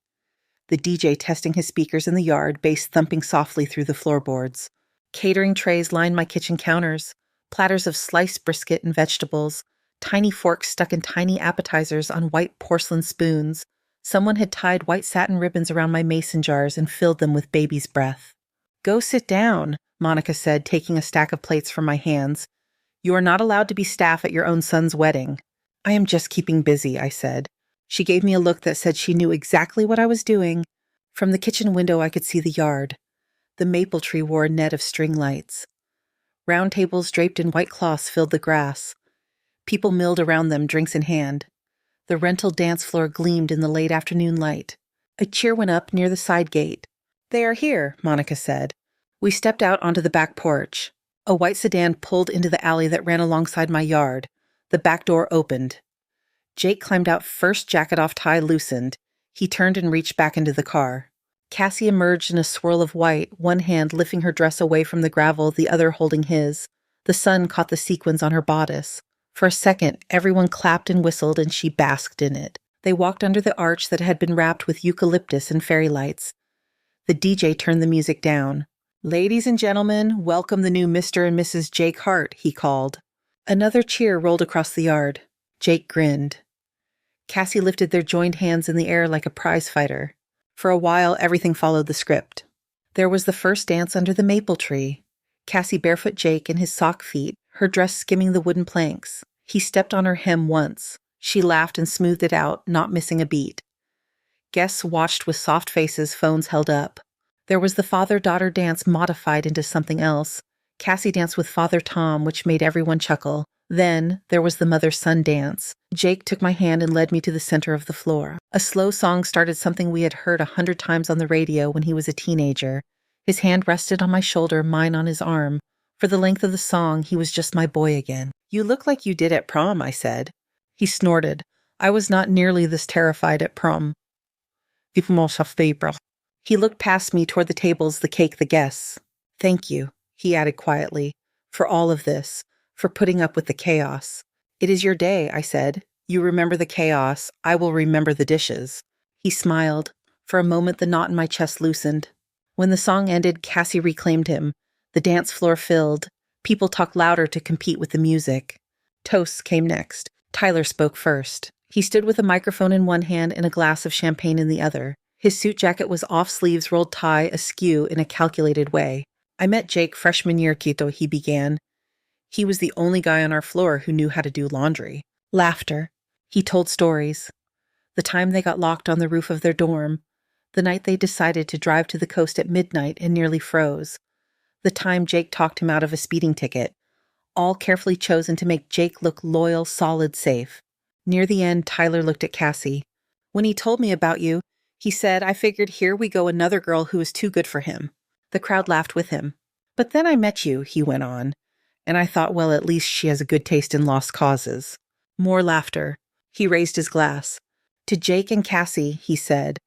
The DJ testing his speakers in the yard, bass thumping softly through the floorboards. Catering trays lined my kitchen counters. Platters of sliced brisket and vegetables. Tiny forks stuck in tiny appetizers on white porcelain spoons. Someone had tied white satin ribbons around my mason jars and filled them with baby's breath. "Go sit down," Monica said, taking a stack of plates from my hands. "You are not allowed to be staff at your own son's wedding." "I am just keeping busy," I said. She gave me a look that said she knew exactly what I was doing. From the kitchen window, I could see the yard. The maple tree wore a net of string lights. Round tables draped in white cloths filled the grass. People milled around them, drinks in hand. The rental dance floor gleamed in the late afternoon light. A cheer went up near the side gate. "They are here," Monica said. We stepped out onto the back porch. A white sedan pulled into the alley that ran alongside my yard. The back door opened. Jake climbed out first, jacket off, tie loosened. He turned and reached back into the car. Cassie emerged in a swirl of white, one hand lifting her dress away from the gravel, the other holding his. The sun caught the sequins on her bodice. For a second, everyone clapped and whistled, and she basked in it. They walked under the arch that had been wrapped with eucalyptus and fairy lights. The DJ turned the music down. "Ladies and gentlemen, welcome the new Mr. and Mrs. Jake Hart," he called. Another cheer rolled across the yard. Jake grinned. Cassie lifted their joined hands in the air like a prize fighter. For a while, everything followed the script. There was the first dance under the maple tree. Cassie barefoot Jake in his sock feet, her dress skimming the wooden planks. He stepped on her hem once. She laughed and smoothed it out, not missing a beat. Guests watched with soft faces, phones held up. There was the father-daughter dance modified into something else. Cassie danced with Father Tom, which made everyone chuckle. Then there was the mother-son dance. Jake took my hand and led me to the center of the floor. A slow song started something we had heard 100 times on the radio when he was a teenager. His hand rested on my shoulder, mine on his arm. For the length of the song, he was just my boy again. "You look like you did at prom," I said. He snorted. I was not nearly this terrified at prom. He looked past me toward the tables, the cake, the guests. "Thank you," he added quietly, "for all of this, for putting up with the chaos." "It is your day," I said. "You remember the chaos. I will remember the dishes." He smiled. For a moment, the knot in my chest loosened. When the song ended, Cassie reclaimed him. The dance floor filled. People talked louder to compete with the music. Toasts came next. Tyler spoke first. He stood with a microphone in one hand and a glass of champagne in the other. His suit jacket was off sleeves, rolled tie askew in a calculated way. "I met Jake freshman year, Quito," he began. "He was the only guy on our floor who knew how to do laundry." Laughter. He told stories. The time they got locked on the roof of their dorm. The night they decided to drive to the coast at midnight and nearly froze. The time Jake talked him out of a speeding ticket. All carefully chosen to make Jake look loyal, solid, safe. Near the end, Tyler looked at Cassie. "When he told me about you, he said, I figured here we go another girl who is too good for him." The crowd laughed with him. "But then I met you," he went on, And I thought, well, at least she has a good taste in lost causes. More laughter. He raised his glass. To Jake and Cassie, he said,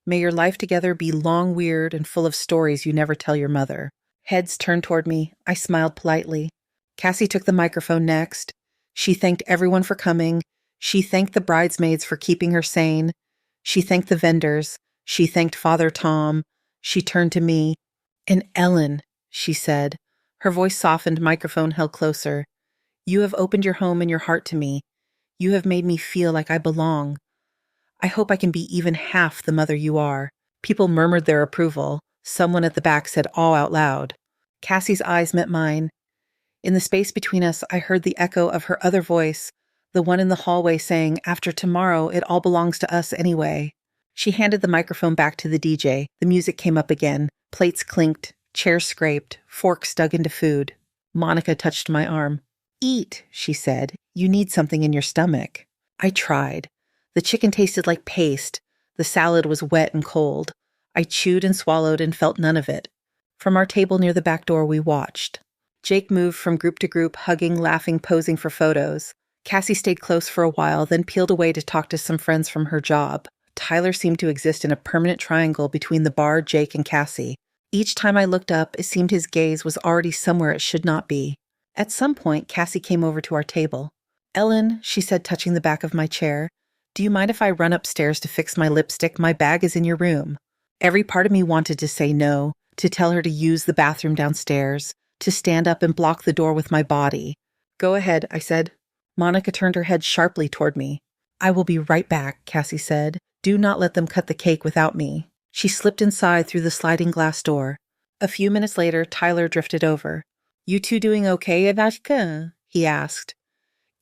may your life together be long, weird, and full of stories you never tell your mother. Heads turned toward me. I smiled politely. Cassie took the microphone next. She thanked everyone for coming. She thanked the bridesmaids for keeping her sane. She thanked the vendors. She thanked Father Tom. She turned to me. And Ellen, she said. Her voice softened, microphone held closer. You have opened your home and your heart to me. You have made me feel like I belong. I hope I can be even half the mother you are. People murmured their approval. Someone at the back said all out loud. Cassie's eyes met mine. In the space between us, I heard the echo of her other voice, the one in the hallway saying, after tomorrow, it all belongs to us anyway. She handed the microphone back to the DJ. The music came up again. Plates clinked, chairs scraped, forks dug into food. Monica touched my arm. Eat, she said. You need something in your stomach. I tried. The chicken tasted like paste. The salad was wet and cold. I chewed and swallowed and felt none of it. From our table near the back door, we watched. Jake moved from group to group, hugging, laughing, posing for photos. Cassie stayed close for a while, then peeled away to talk to some friends from her job. Tyler seemed to exist in a permanent triangle between the bar, Jake, and Cassie. Each time I looked up, it seemed his gaze was already somewhere it should not be. At some point, Cassie came over to our table. Ellen, she said, touching the back of my chair, do you mind if I run upstairs to fix my lipstick? My bag is in your room. Every part of me wanted to say no, to tell her to use the bathroom downstairs, to stand up and block the door with my body. Go ahead, I said. Monica turned her head sharply toward me. I will be right back, Cassie said. Do not let them cut the cake without me. She slipped inside through the sliding glass door. A few minutes later, Tyler drifted over. You two doing okay, Ivashka? He asked.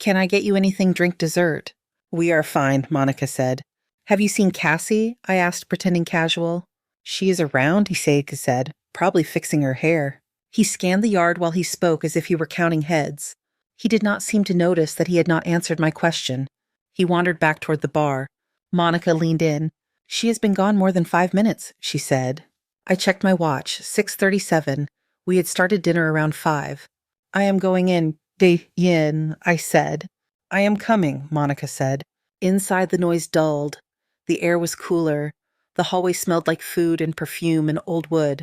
Can I get you anything drink dessert? We are fine, Monica said. Have you seen Cassie? I asked, pretending casual. She is around, Iseka said, probably fixing her hair. He scanned the yard while he spoke as if he were counting heads. He did not seem to notice that he had not answered my question. He wandered back toward the bar. Monica leaned in. She has been gone more than 5 minutes, she said. I checked my watch, 6:37. We had started dinner around 5. I am going in, Yin, I said. I am coming, Monica said. Inside the noise dulled. The air was cooler. The hallway smelled like food and perfume and old wood.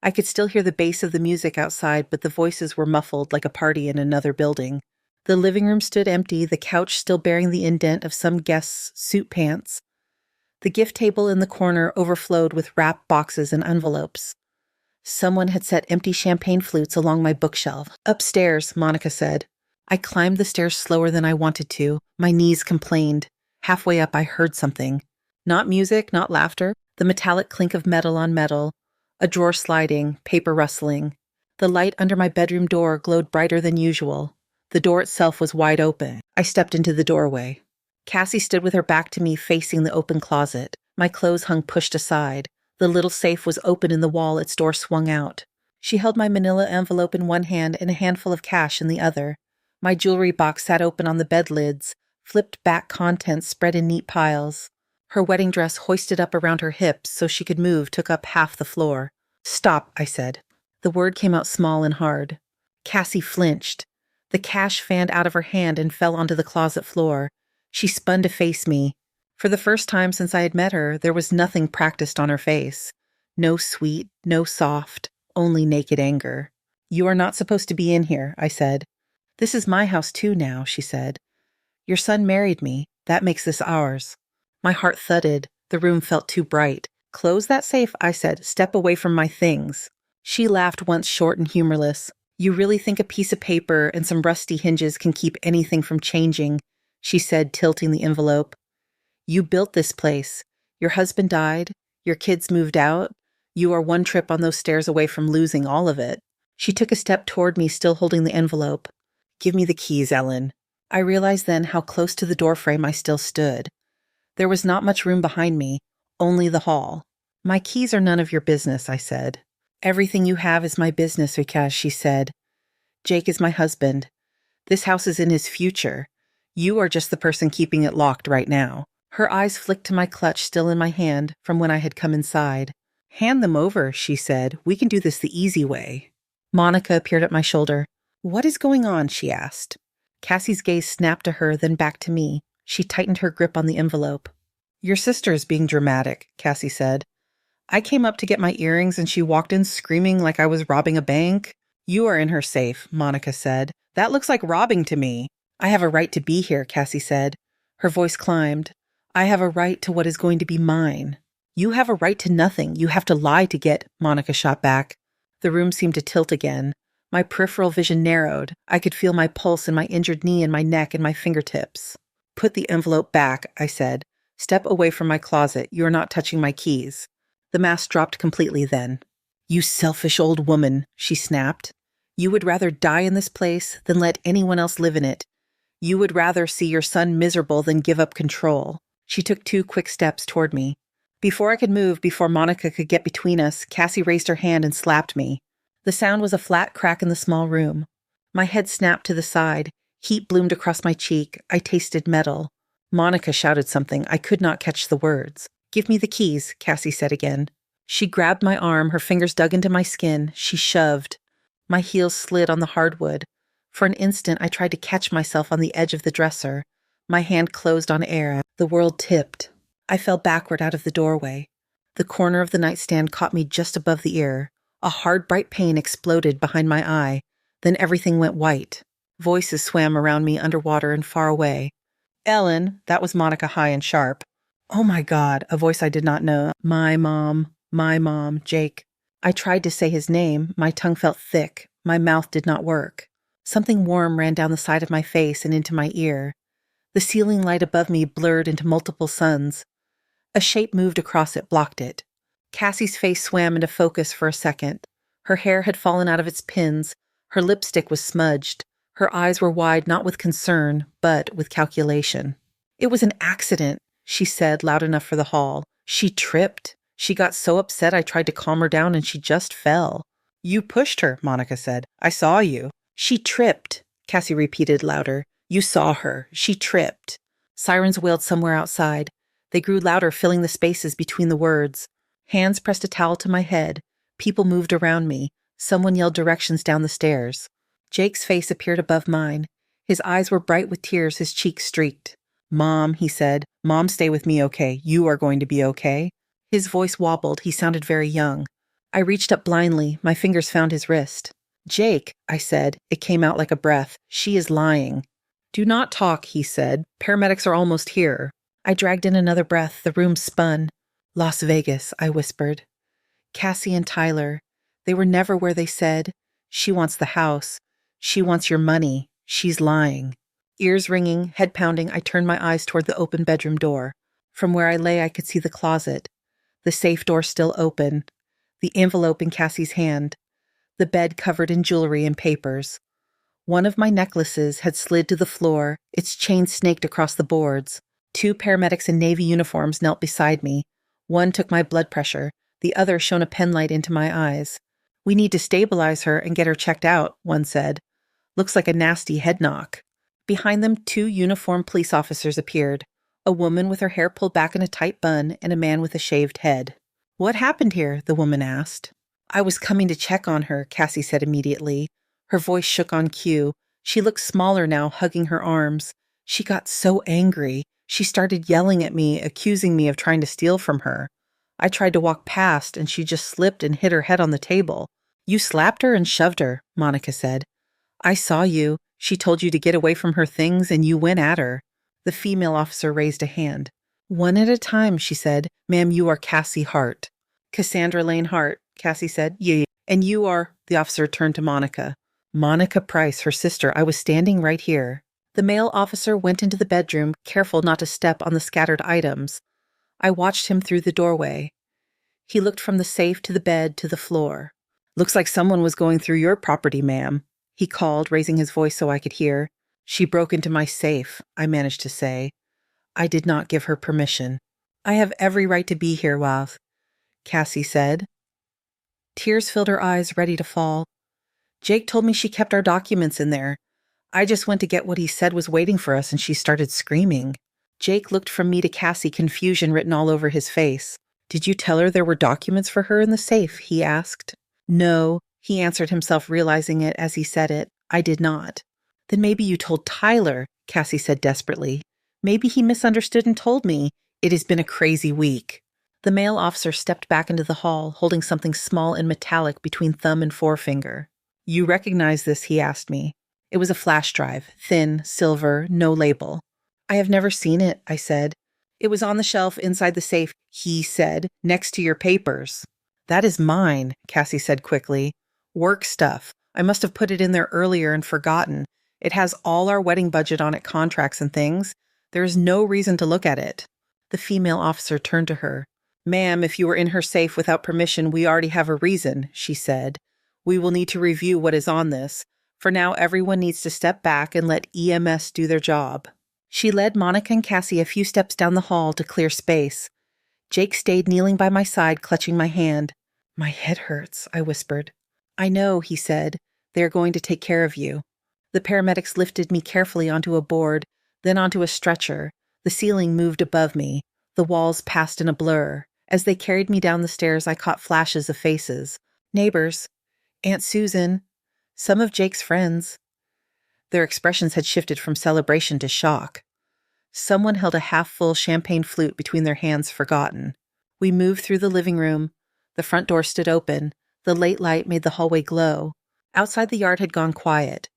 I could still hear the bass of the music outside, but the voices were muffled like a party in another building. The living room stood empty, the couch still bearing the indent of some guest's suit pants. The gift table in the corner overflowed with wrapped boxes and envelopes. Someone had set empty champagne flutes along my bookshelf. Upstairs, Monica said. I climbed the stairs slower than I wanted to. My knees complained. Halfway up, I heard something. Not music, not laughter. The metallic clink of metal on metal. A drawer sliding, paper rustling. The light under my bedroom door glowed brighter than usual. The door itself was wide open. I stepped into the doorway. Cassie stood with her back to me, facing the open closet. My clothes hung pushed aside. The little safe was open in the wall, its door swung out. She held my manila envelope in one hand and a handful of cash in the other. My jewelry box sat open on the bed lids, flipped back contents spread in neat piles. Her wedding dress hoisted up around her hips so she could move took up half the floor. Stop, I said. The word came out small and hard. Cassie flinched. The cash fanned out of her hand and fell onto the closet floor. She spun to face me. For the first time since I had met her, there was nothing practiced on her face. No sweet, no soft, only naked anger. You are not supposed to be in here, I said. This is my house too now, she said. Your son married me. That makes this ours. My heart thudded. The room felt too bright. Close that safe, I said. Step away from my things. She laughed once, short and humorless. You really think a piece of paper and some rusty hinges can keep anything from changing, she said, tilting the envelope. You built this place. Your husband died. Your kids moved out. You are one trip on those stairs away from losing all of it. She took a step toward me, still holding the envelope. Give me the keys, Ellen. I realized then how close to the doorframe I still stood. There was not much room behind me, only the hall. My keys are none of your business, I said. Everything you have is my business, Vikash, she said. Jake is my husband. This house is in his future. You are just the person keeping it locked right now. Her eyes flicked to my clutch still in my hand from when I had come inside. Hand them over, she said. We can do this the easy way. Monica appeared at my shoulder. What is going on? She asked. Cassie's gaze snapped to her, then back to me. She tightened her grip on the envelope. Your sister is being dramatic, Cassie said. I came up to get my earrings and she walked in screaming like I was robbing a bank. You are in her safe, Monica said. That looks like robbing to me. I have a right to be here, Cassie said. Her voice climbed. I have a right to what is going to be mine. You have a right to nothing. You have to lie to get, Monica shot back. The room seemed to tilt again. My peripheral vision narrowed. I could feel my pulse in my injured knee and my neck and my fingertips. Put the envelope back, I said. Step away from my closet. You are not touching my keys. The mask dropped completely then. You selfish old woman, she snapped. You would rather die in this place than let anyone else live in it. You would rather see your son miserable than give up control. She took 2 quick steps toward me. Before I could move, before Monica could get between us, Cassie raised her hand and slapped me. The sound was a flat crack in the small room. My head snapped to the side. Heat bloomed across my cheek. I tasted metal. Monica shouted something. I could not catch the words. Give me the keys, Cassie said again. She grabbed my arm. Her fingers dug into my skin. She shoved. My heels slid on the hardwood. For an instant, I tried to catch myself on the edge of the dresser. My hand closed on air. The world tipped. I fell backward out of the doorway. The corner of the nightstand caught me just above the ear. A hard, bright pain exploded behind my eye. Then everything went white. Voices swam around me underwater and far away. Ellen, that was Monica high and sharp. Oh my God, a voice I did not know. My mom, Jake. I tried to say his name. My tongue felt thick. My mouth did not work. Something warm ran down the side of my face and into my ear. The ceiling light above me blurred into multiple suns. A shape moved across it, blocked it. Cassie's face swam into focus for a second. Her hair had fallen out of its pins. Her lipstick was smudged. Her eyes were wide not with concern, but with calculation. It was an accident, she said, loud enough for the hall. She tripped. She got so upset I tried to calm her down and she just fell. You pushed her, Monica said. I saw you. She tripped, Cassie repeated louder. You saw her. She tripped. Sirens wailed somewhere outside. They grew louder, filling the spaces between the words. Hands pressed a towel to my head. People moved around me. Someone yelled directions down the stairs. Jake's face appeared above mine. His eyes were bright with tears, his cheeks streaked. Mom, he said. Mom, stay with me, okay? You are going to be okay. His voice wobbled. He sounded very young. I reached up blindly. My fingers found his wrist. Jake, I said. It came out like a breath. She is lying. Do not talk, he said. Paramedics are almost here. I dragged in another breath. The room spun. Las Vegas, I whispered. Cassie and Tyler. They were never where they said. She wants the house. She wants your money. She's lying. Ears ringing, head pounding, I turned my eyes toward the open bedroom door. From where I lay, I could see the closet. The safe door still open. The envelope in Cassie's hand. The bed covered in jewelry and papers. One of my necklaces had slid to the floor, its chain snaked across the boards. 2 paramedics in Navy uniforms knelt beside me. One took my blood pressure. The other shone a penlight into my eyes. We need to stabilize her and get her checked out, one said. Looks like a nasty head knock. Behind them, 2 uniformed police officers appeared. A woman with her hair pulled back in a tight bun and a man with a shaved head. What happened here? The woman asked. I was coming to check on her, Cassie said immediately. Her voice shook on cue. She looked smaller now, hugging her arms. She got so angry. She started yelling at me, accusing me of trying to steal from her. I tried to walk past, and she just slipped and hit her head on the table. You slapped her and shoved her, Monica said. I saw you. She told you to get away from her things, and you went at her. The female officer raised a hand. One at a time, she said. Ma'am, you are Cassie Hart. Cassandra Lane Hart, Cassie said. Yeah. And you are, the officer turned to Monica. Monica Price, her sister. I was standing right here. The male officer went into the bedroom, careful not to step on the scattered items. I watched him through the doorway. He looked from the safe to the bed to the floor. Looks like someone was going through your property, ma'am, he called, raising his voice so I could hear. She broke into my safe, I managed to say. I did not give her permission. I have every right to be here, Waz, Cassie said. Tears filled her eyes, ready to fall. Jake told me she kept our documents in there. I just went to get what he said was waiting for us, and she started screaming. Jake looked from me to Cassie, confusion written all over his face. Did you tell her there were documents for her in the safe? He asked. No, he answered himself, realizing it as he said it. I did not. Then maybe you told Tyler, Cassie said desperately. Maybe he misunderstood and told me. It has been a crazy week. The male officer stepped back into the hall, holding something small and metallic between thumb and forefinger. You recognize this, he asked me. It was a flash drive, thin, silver, no label. I have never seen it, I said. It was on the shelf inside the safe, he said, next to your papers. That is mine, Cassie said quickly. Work stuff. I must have put it in there earlier and forgotten. It has all our wedding budget on it, contracts and things. There is no reason to look at it. The female officer turned to her. Ma'am, if you were in her safe without permission, we already have a reason, she said. We will need to review what is on this. For now, everyone needs to step back and let EMS do their job. She led Monica and Cassie a few steps down the hall to clear space. Jake stayed kneeling by my side, clutching my hand. My head hurts, I whispered. I know, he said. They are going to take care of you. The paramedics lifted me carefully onto a board, then onto a stretcher. The ceiling moved above me. The walls passed in a blur. As they carried me down the stairs, I caught flashes of faces. Neighbors. Aunt Susan. Some of Jake's friends. Their expressions had shifted from celebration to shock. Someone held a half-full champagne flute between their hands, forgotten. We moved through the living room. The front door stood open. The late light made the hallway glow. Outside, the yard had gone quiet.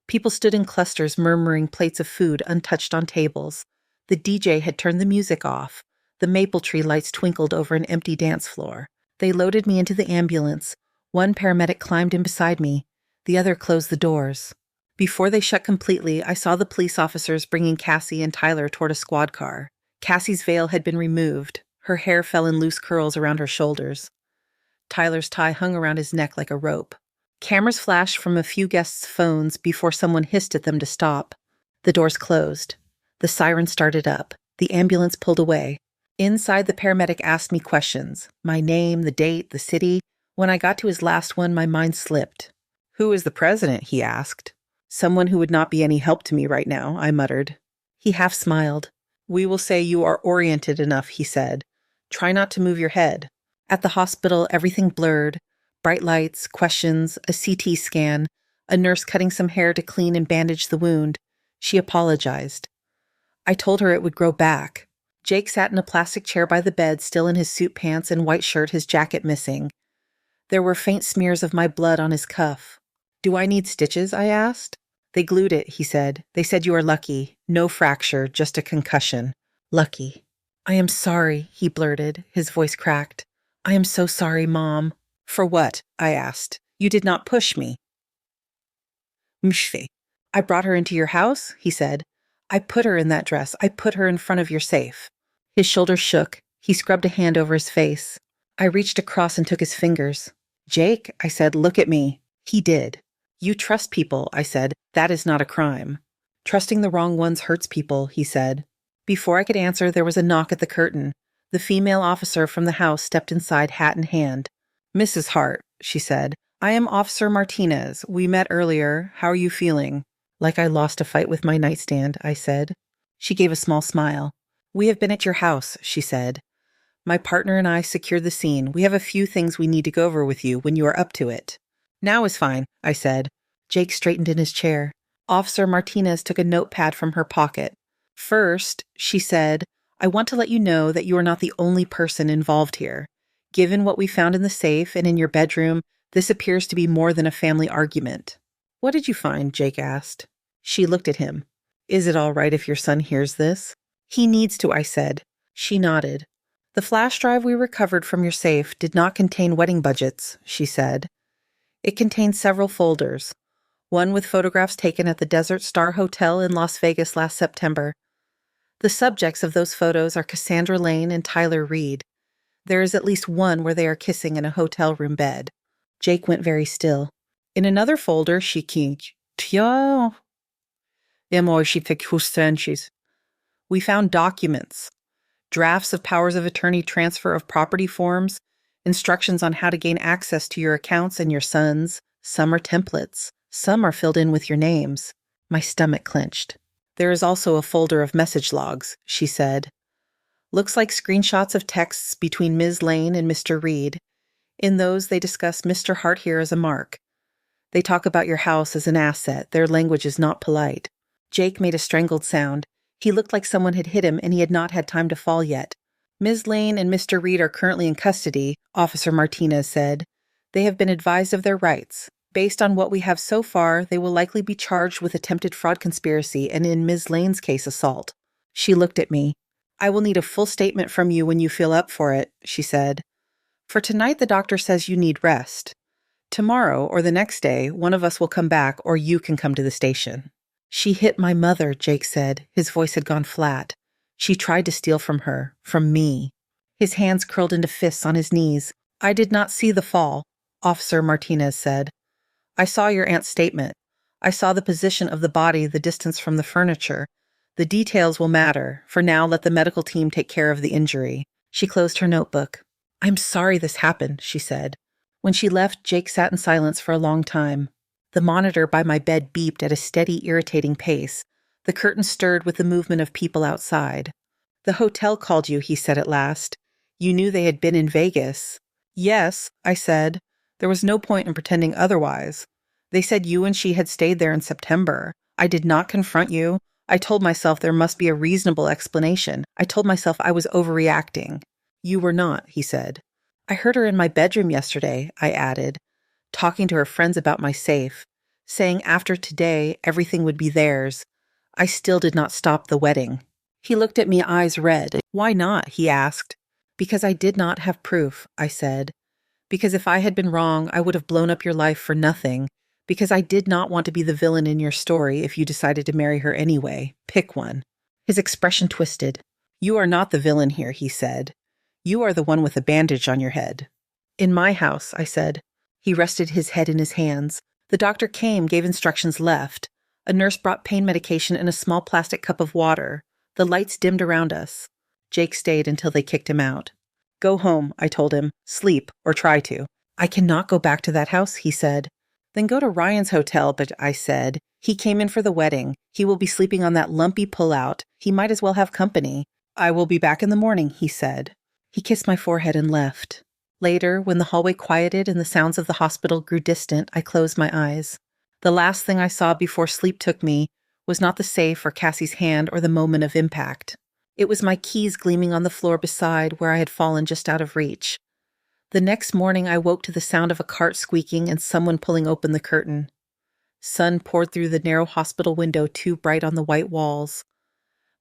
People stood in clusters, murmuring plates of food untouched on tables. The DJ had turned the music off. The maple tree lights twinkled over an empty dance floor. They loaded me into the ambulance. One paramedic climbed in beside me. The other closed the doors. Before they shut completely, I saw the police officers bringing Cassie and Tyler toward a squad car. Cassie's veil had been removed. Her hair fell in loose curls around her shoulders. Tyler's tie hung around his neck like a rope. Cameras flashed from a few guests' phones before someone hissed at them to stop. The doors closed. The siren started up. The ambulance pulled away. Inside, the paramedic asked me questions. My name, the date, the city. When I got to his last one, my mind slipped. Who is the president? He asked. Someone who would not be any help to me right now, I muttered. He half smiled. We will say you are oriented enough, he said. Try not to move your head. At the hospital, everything blurred. Bright lights, questions, a CT scan, a nurse cutting some hair to clean and bandage the wound. She apologized. I told her it would grow back. Jake sat in a plastic chair by the bed, still in his suit pants and white shirt, his jacket missing. There were faint smears of my blood on his cuff. Do I need stitches? I asked. They glued it, he said. They said you are lucky. No fracture, just a concussion. Lucky. I am sorry, he blurted, his voice cracked. I am so sorry, Mom. For what? I asked. You did not push me. Mshve. I brought her into your house, he said. I put her in that dress. I put her in front of your safe. His shoulders shook. He scrubbed a hand over his face. I reached across and took his fingers. Jake, I said, look at me. He did. You trust people, I said. That is not a crime. Trusting the wrong ones hurts people, he said. Before I could answer, there was a knock at the curtain. The female officer from the house stepped inside, hat in hand. Mrs. Hart, she said, I am Officer Martinez. We met earlier. How are you feeling? Like I lost a fight with my nightstand, I said. She gave a small smile. We have been at your house, she said. My partner and I secured the scene. We have a few things we need to go over with you when you are up to it. Now is fine, I said. Jake straightened in his chair. Officer Martinez took a notepad from her pocket. First, she said, I want to let you know that you are not the only person involved here. Given what we found in the safe and in your bedroom, this appears to be more than a family argument. What did you find? Jake asked. She looked at him. Is it all right if your son hears this? He needs to, I said. She nodded. The flash drive we recovered from your safe did not contain wedding budgets, she said. It contained several folders. One with photographs taken at the Desert Star Hotel in Las Vegas last September. The subjects of those photos are Cassandra Lane and Tyler Reed. There is at least one where they are kissing in a hotel room bed. Jake went very still. In another folder, she kinked. Tja. We found documents. Drafts of powers of attorney transfer of property forms, instructions on how to gain access to your accounts and your son's. Some are templates. Some are filled in with your names. My stomach clenched. There is also a folder of message logs, she said. Looks like screenshots of texts between Ms. Lane and Mr. Reed. In those, they discuss Mr. Hart here as a mark. They talk about your house as an asset. Their language is not polite. Jake made a strangled sound. He looked like someone had hit him and he had not had time to fall yet. Ms. Lane and Mr. Reed are currently in custody, Officer Martinez said. They have been advised of their rights. Based on what we have so far, they will likely be charged with attempted fraud conspiracy and in Ms. Lane's case, assault. She looked at me. I will need a full statement from you when you feel up for it, she said. For tonight, the doctor says you need rest. Tomorrow or the next day, one of us will come back or you can come to the station. She hit my mother, Jake said. His voice had gone flat. She tried to steal from her, from me. His hands curled into fists on his knees. I did not see the fall, Officer Martinez said. I saw your aunt's statement. I saw the position of the body, the distance from the furniture. The details will matter. For now, let the medical team take care of the injury. She closed her notebook. I'm sorry this happened, she said. When she left, Jake sat in silence for a long time. The monitor by my bed beeped at a steady, irritating pace. The curtain stirred with the movement of people outside. The hotel called you, he said at last. You knew they had been in Vegas. Yes, I said. There was no point in pretending otherwise. They said you and she had stayed there in September. I did not confront you. I told myself there must be a reasonable explanation. I told myself I was overreacting. You were not, he said. I heard her in my bedroom yesterday, I added, talking to her friends about my safe, saying after today everything would be theirs. I still did not stop the wedding. He looked at me, eyes red. Why not? He asked. Because I did not have proof, I said. Because if I had been wrong, I would have blown up your life for nothing. Because I did not want to be the villain in your story if you decided to marry her anyway. Pick one. His expression twisted. You are not the villain here, he said. You are the one with a bandage on your head. In my house, I said. He rested his head in his hands. The doctor came, gave instructions, left. A nurse brought pain medication and a small plastic cup of water. The lights dimmed around us. Jake stayed until they kicked him out. Go home, I told him. Sleep, or try to. I cannot go back to that house, he said. Then go to Ryan's hotel, but I said. He came in for the wedding. He will be sleeping on that lumpy pullout. He might as well have company. I will be back in the morning, he said. He kissed my forehead and left. Later, when the hallway quieted and the sounds of the hospital grew distant, I closed my eyes. The last thing I saw before sleep took me was not the safe or Cassie's hand or the moment of impact. It was my keys gleaming on the floor beside where I had fallen just out of reach. The next morning I woke to the sound of a cart squeaking and someone pulling open the curtain. Sun poured through the narrow hospital window too bright on the white walls.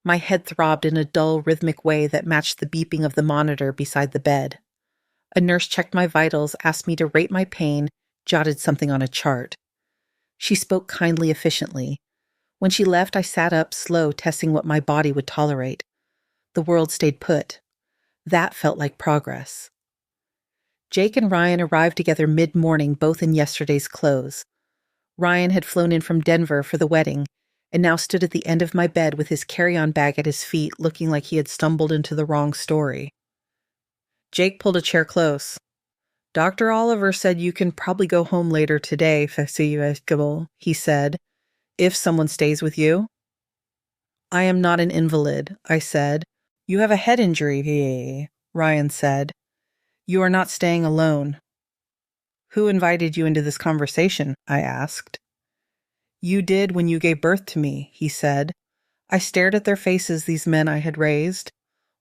My head throbbed in a dull, rhythmic way that matched the beeping of the monitor beside the bed. A nurse checked my vitals, asked me to rate my pain, jotted something on a chart. She spoke kindly, efficiently. When she left, I sat up, slow, testing what my body would tolerate. The world stayed put. That felt like progress. Jake and Ryan arrived together mid-morning, both in yesterday's clothes. Ryan had flown in from Denver for the wedding, and now stood at the end of my bed with his carry-on bag at his feet, looking like he had stumbled into the wrong story. Jake pulled a chair close. Dr. Oliver said you can probably go home later today, Festival, he said, if someone stays with you. I am not an invalid, I said. You have a head injury, Ryan said. You are not staying alone. Who invited you into this conversation? I asked. You did when you gave birth to me, he said. I stared at their faces, these men I had raised.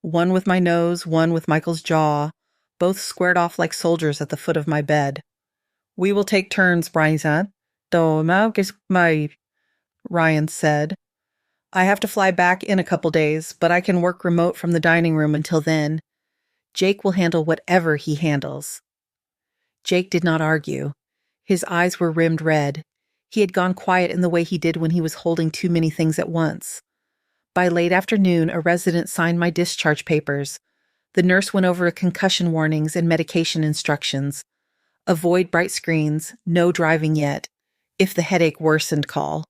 One with my nose, one with Michael's jaw, both squared off like soldiers at the foot of my bed. We will take turns, Brian. Ryan said. I have to fly back in a couple days, but I can work remote from the dining room until then. Jake will handle whatever he handles. Jake did not argue. His eyes were rimmed red. He had gone quiet in the way he did when he was holding too many things at once. By late afternoon, a resident signed my discharge papers. The nurse went over concussion warnings and medication instructions. Avoid bright screens, no driving yet. If the headache worsened, call.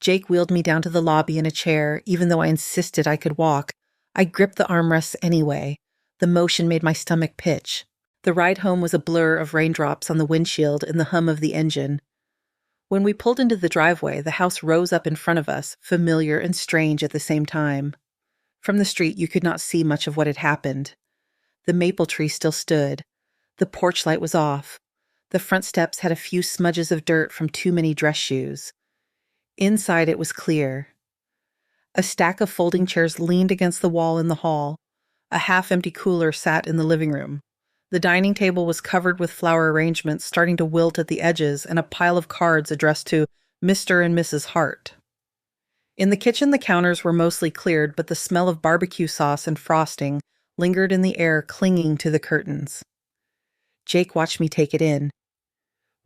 Jake wheeled me down to the lobby in a chair, even though I insisted I could walk. I gripped the armrests anyway. The motion made my stomach pitch. The ride home was a blur of raindrops on the windshield and the hum of the engine. When we pulled into the driveway, the house rose up in front of us, familiar and strange at the same time. From the street, you could not see much of what had happened. The maple tree still stood. The porch light was off. The front steps had a few smudges of dirt from too many dress shoes. Inside it was clear. A stack of folding chairs leaned against the wall in the hall. A half-empty cooler sat in the living room. The dining table was covered with flower arrangements starting to wilt at the edges and a pile of cards addressed to Mr. and Mrs. Hart. In the kitchen, the counters were mostly cleared, but the smell of barbecue sauce and frosting lingered in the air, clinging to the curtains. Jake watched me take it in.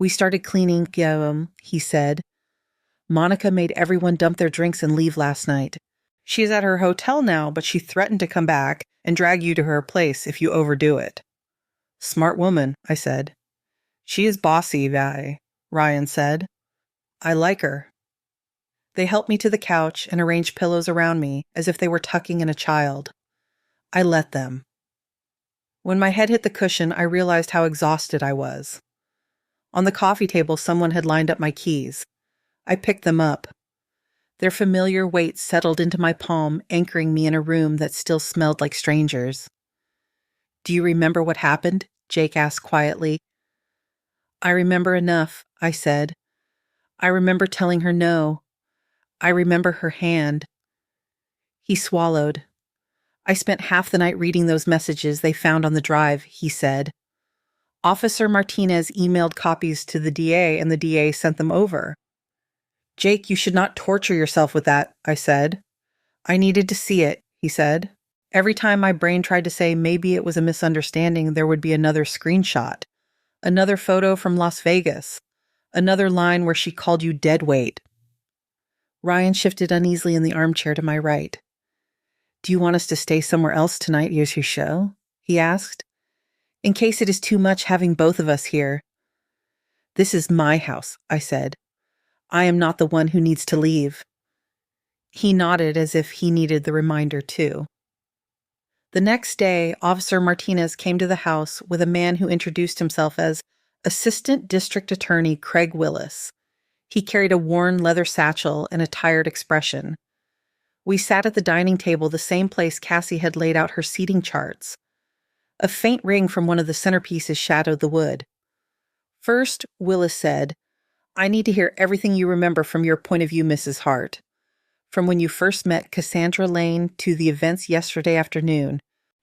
"We started cleaning, Guillaume," he said. "Monica made everyone dump their drinks and leave last night. She's at her hotel now, but she threatened to come back and drag you to her place if you overdo it." "Smart woman," I said. "She is bossy, Vi," Ryan said. "I like her." They helped me to the couch and arranged pillows around me as if they were tucking in a child. I let them. When my head hit the cushion, I realized how exhausted I was. On the coffee table, someone had lined up my keys. I picked them up. Their familiar weight settled into my palm, anchoring me in a room that still smelled like strangers. "Do you remember what happened?" Jake asked quietly. "I remember enough," I said. "I remember telling her no. I remember her hand." He swallowed. "I spent half the night reading those messages they found on the drive," he said. "Officer Martinez emailed copies to the DA and the DA sent them over." "Jake, you should not torture yourself with that," I said. "I needed to see it," he said. Every time my brain tried to say maybe it was a misunderstanding, there would be another screenshot, another photo from Las Vegas, another line where she called you deadweight. Ryan shifted uneasily in the armchair to my right. "Do you want us to stay somewhere else tonight, as your show?" he asked. "In case it is too much having both of us here." "This is my house," I said. "I am not the one who needs to leave." He nodded as if he needed the reminder too. The next day, Officer Martinez came to the house with a man who introduced himself as Assistant District Attorney Craig Willis. He carried a worn leather satchel and a tired expression. We sat at the dining table, the same place Cassie had laid out her seating charts. A faint ring from one of the centerpieces shadowed the wood. "First," Willis said, "I need to hear everything you remember from your point of view, Mrs. Hart. From when you first met Cassandra Lane to the events yesterday afternoon."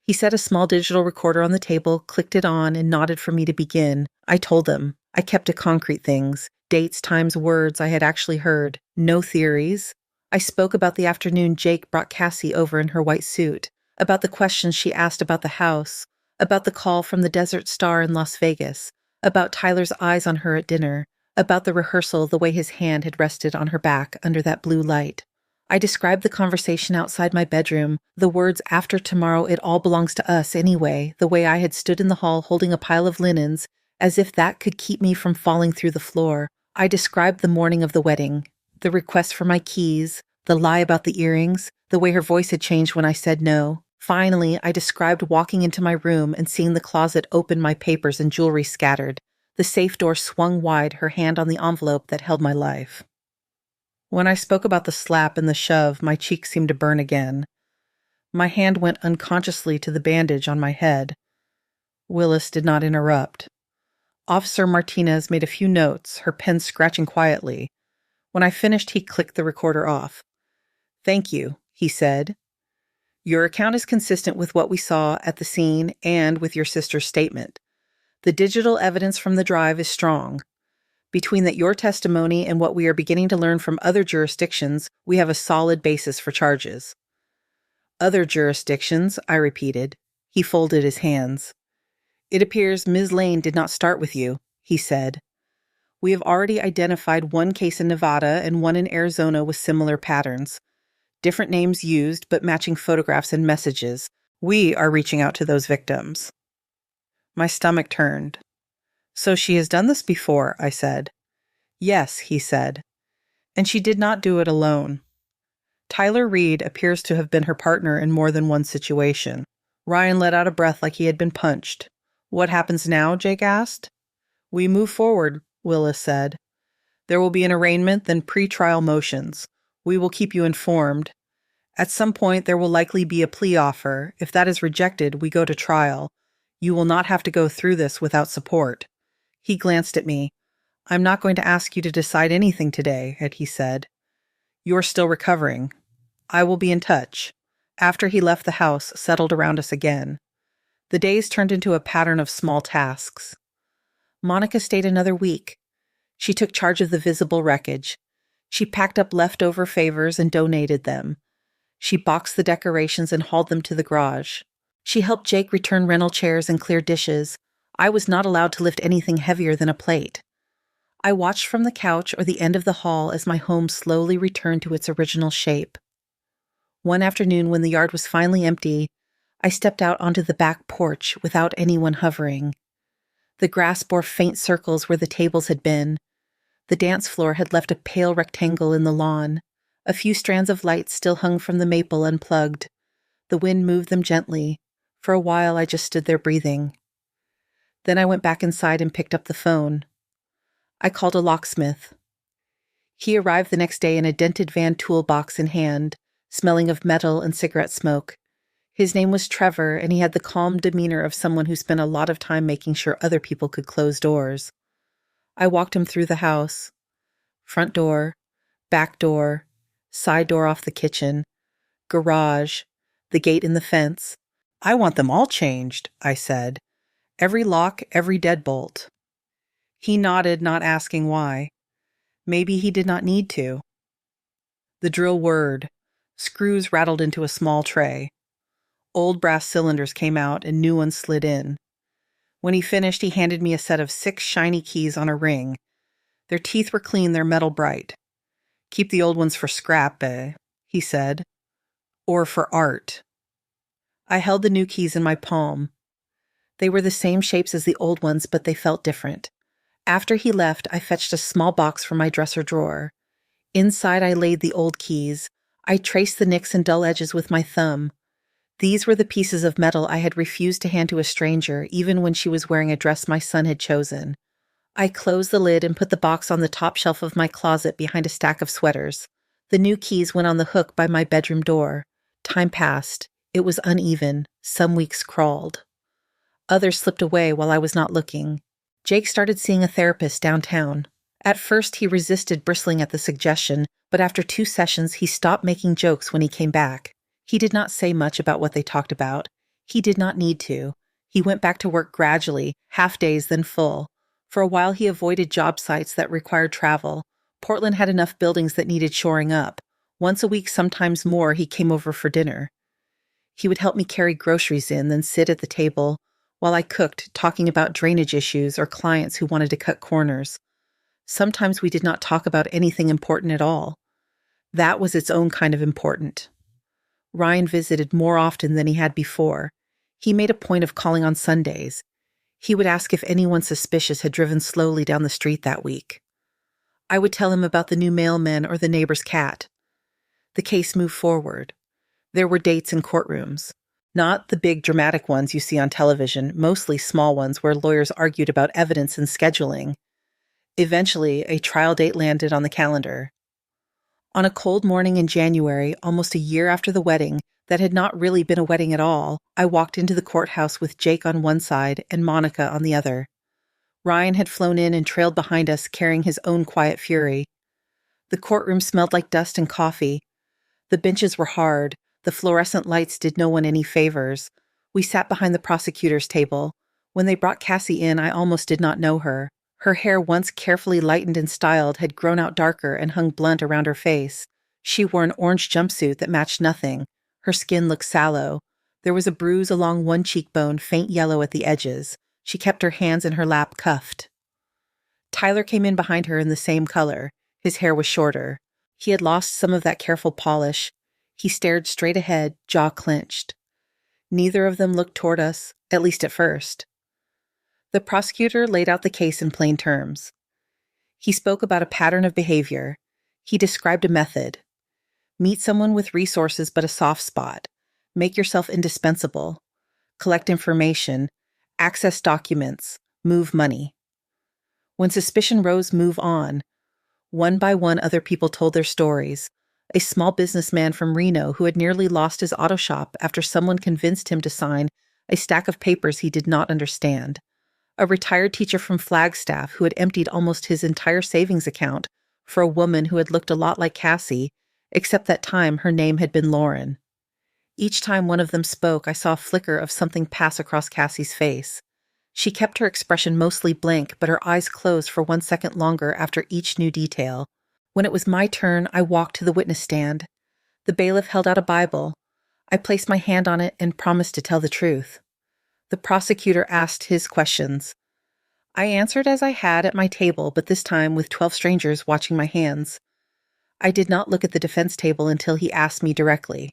He set a small digital recorder on the table, clicked it on, and nodded for me to begin. I told him. I kept to concrete things, dates, times, words I had actually heard, no theories. I spoke about the afternoon Jake brought Cassie over in her white suit, about the questions she asked about the house, about the call from the Desert Star in Las Vegas, about Tyler's eyes on her at dinner, about the rehearsal, the way his hand had rested on her back under that blue light. I described the conversation outside my bedroom, the words "after tomorrow it all belongs to us anyway," the way I had stood in the hall holding a pile of linens, as if that could keep me from falling through the floor. I described the morning of the wedding, the request for my keys, the lie about the earrings, the way her voice had changed when I said no. Finally, I described walking into my room and seeing the closet open, my papers and jewelry scattered, the safe door swung wide, her hand on the envelope that held my life. When I spoke about the slap and the shove, my cheeks seemed to burn again. My hand went unconsciously to the bandage on my head. Willis did not interrupt. Officer Martinez made a few notes, her pen scratching quietly. When I finished, he clicked the recorder off. "Thank you," he said. "Your account is consistent with what we saw at the scene and with your sister's statement. The digital evidence from the drive is strong. Between your testimony and what we are beginning to learn from other jurisdictions, we have a solid basis for charges." "Other jurisdictions," I repeated. He folded his hands. "It appears Ms. Lane did not start with you," he said. "We have already identified one case in Nevada and one in Arizona with similar patterns. Different names used, but matching photographs and messages. We are reaching out to those victims." My stomach turned. "So she has done this before," I said. "Yes," he said. "And she did not do it alone. Tyler Reed appears to have been her partner in more than one situation." Ryan let out a breath like he had been punched. "What happens now?" Jake asked. "We move forward," Willis said. "There will be an arraignment, then pre-trial motions. We will keep you informed. At some point, there will likely be a plea offer. If that is rejected, we go to trial. You will not have to go through this without support." He glanced at me. "I'm not going to ask you to decide anything today," he said. "You're still recovering. I will be in touch." After he left, the house settled around us again. The days turned into a pattern of small tasks. Monica stayed another week. She took charge of the visible wreckage. She packed up leftover favors and donated them. She boxed the decorations and hauled them to the garage. She helped Jake return rental chairs and clear dishes. I was not allowed to lift anything heavier than a plate. I watched from the couch or the end of the hall as my home slowly returned to its original shape. One afternoon, when the yard was finally empty, I stepped out onto the back porch without anyone hovering. The grass bore faint circles where the tables had been. The dance floor had left a pale rectangle in the lawn. A few strands of light still hung from the maple unplugged. The wind moved them gently. For a while, I just stood there breathing. Then I went back inside and picked up the phone. I called a locksmith. He arrived the next day in a dented van toolbox in hand, smelling of metal and cigarette smoke. His name was Trevor, and he had the calm demeanor of someone who spent a lot of time making sure other people could close doors. I walked him through the house. Front door, back door, side door off the kitchen, garage, the gate in the fence. "I want them all changed," I said. "Every lock, every deadbolt." He nodded, not asking why. Maybe he did not need to. The drill whirred. Screws rattled into a small tray. Old brass cylinders came out and new ones slid in. When he finished, he handed me a set of 6 shiny keys on a ring. Their teeth were clean, their metal bright. "Keep the old ones for scrap, he said. "Or for art." I held the new keys in my palm. They were the same shapes as the old ones, but they felt different. After he left, I fetched a small box from my dresser drawer. Inside, I laid the old keys. I traced the nicks and dull edges with my thumb. These were the pieces of metal I had refused to hand to a stranger, even when she was wearing a dress my son had chosen. I closed the lid and put the box on the top shelf of my closet behind a stack of sweaters. The new keys went on the hook by my bedroom door. Time passed. It was uneven. Some weeks crawled. Others slipped away while I was not looking. Jake started seeing a therapist downtown. At first, he resisted, bristling at the suggestion, but after 2 sessions, he stopped making jokes when he came back. He did not say much about what they talked about. He did not need to. He went back to work gradually, half days, then full. For a while, he avoided job sites that required travel. Portland had enough buildings that needed shoring up. Once a week, sometimes more, he came over for dinner. He would help me carry groceries in, then sit at the table while I cooked, talking about drainage issues or clients who wanted to cut corners. Sometimes we did not talk about anything important at all. That was its own kind of important. Ryan visited more often than he had before. He made a point of calling on Sundays. He would ask if anyone suspicious had driven slowly down the street that week. I would tell him about the new mailman or the neighbor's cat. The case moved forward. There were dates in courtrooms. Not the big dramatic ones you see on television, mostly small ones where lawyers argued about evidence and scheduling. Eventually, a trial date landed on the calendar. On a cold morning in January, almost a year after the wedding, that had not really been a wedding at all, I walked into the courthouse with Jake on one side and Monica on the other. Ryan had flown in and trailed behind us, carrying his own quiet fury. The courtroom smelled like dust and coffee. The benches were hard. The fluorescent lights did no one any favors. We sat behind the prosecutor's table. When they brought Cassie in, I almost did not know her. Her hair, once carefully lightened and styled, had grown out darker and hung blunt around her face. She wore an orange jumpsuit that matched nothing. Her skin looked sallow. There was a bruise along one cheekbone, faint yellow at the edges. She kept her hands in her lap cuffed. Tyler came in behind her in the same color. His hair was shorter. He had lost some of that careful polish. He stared straight ahead, jaw clenched. Neither of them looked toward us, at least at first. The prosecutor laid out the case in plain terms. He spoke about a pattern of behavior. He described a method. Meet someone with resources but a soft spot. Make yourself indispensable. Collect information. Access documents. Move money. When suspicion rose, move on. One by one, other people told their stories. A small businessman from Reno who had nearly lost his auto shop after someone convinced him to sign a stack of papers he did not understand. a retired teacher from Flagstaff who had emptied almost his entire savings account for a woman who had looked a lot like Cassie, except that time her name had been Lauren. Each time one of them spoke, I saw a flicker of something pass across Cassie's face. She kept her expression mostly blank, but her eyes closed for 1 second longer after each new detail. When it was my turn, I walked to the witness stand. The bailiff held out a Bible. I placed my hand on it and promised to tell the truth. The prosecutor asked his questions. I answered as I had at my table, but this time with 12 strangers watching my hands. I did not look at the defense table until he asked me directly.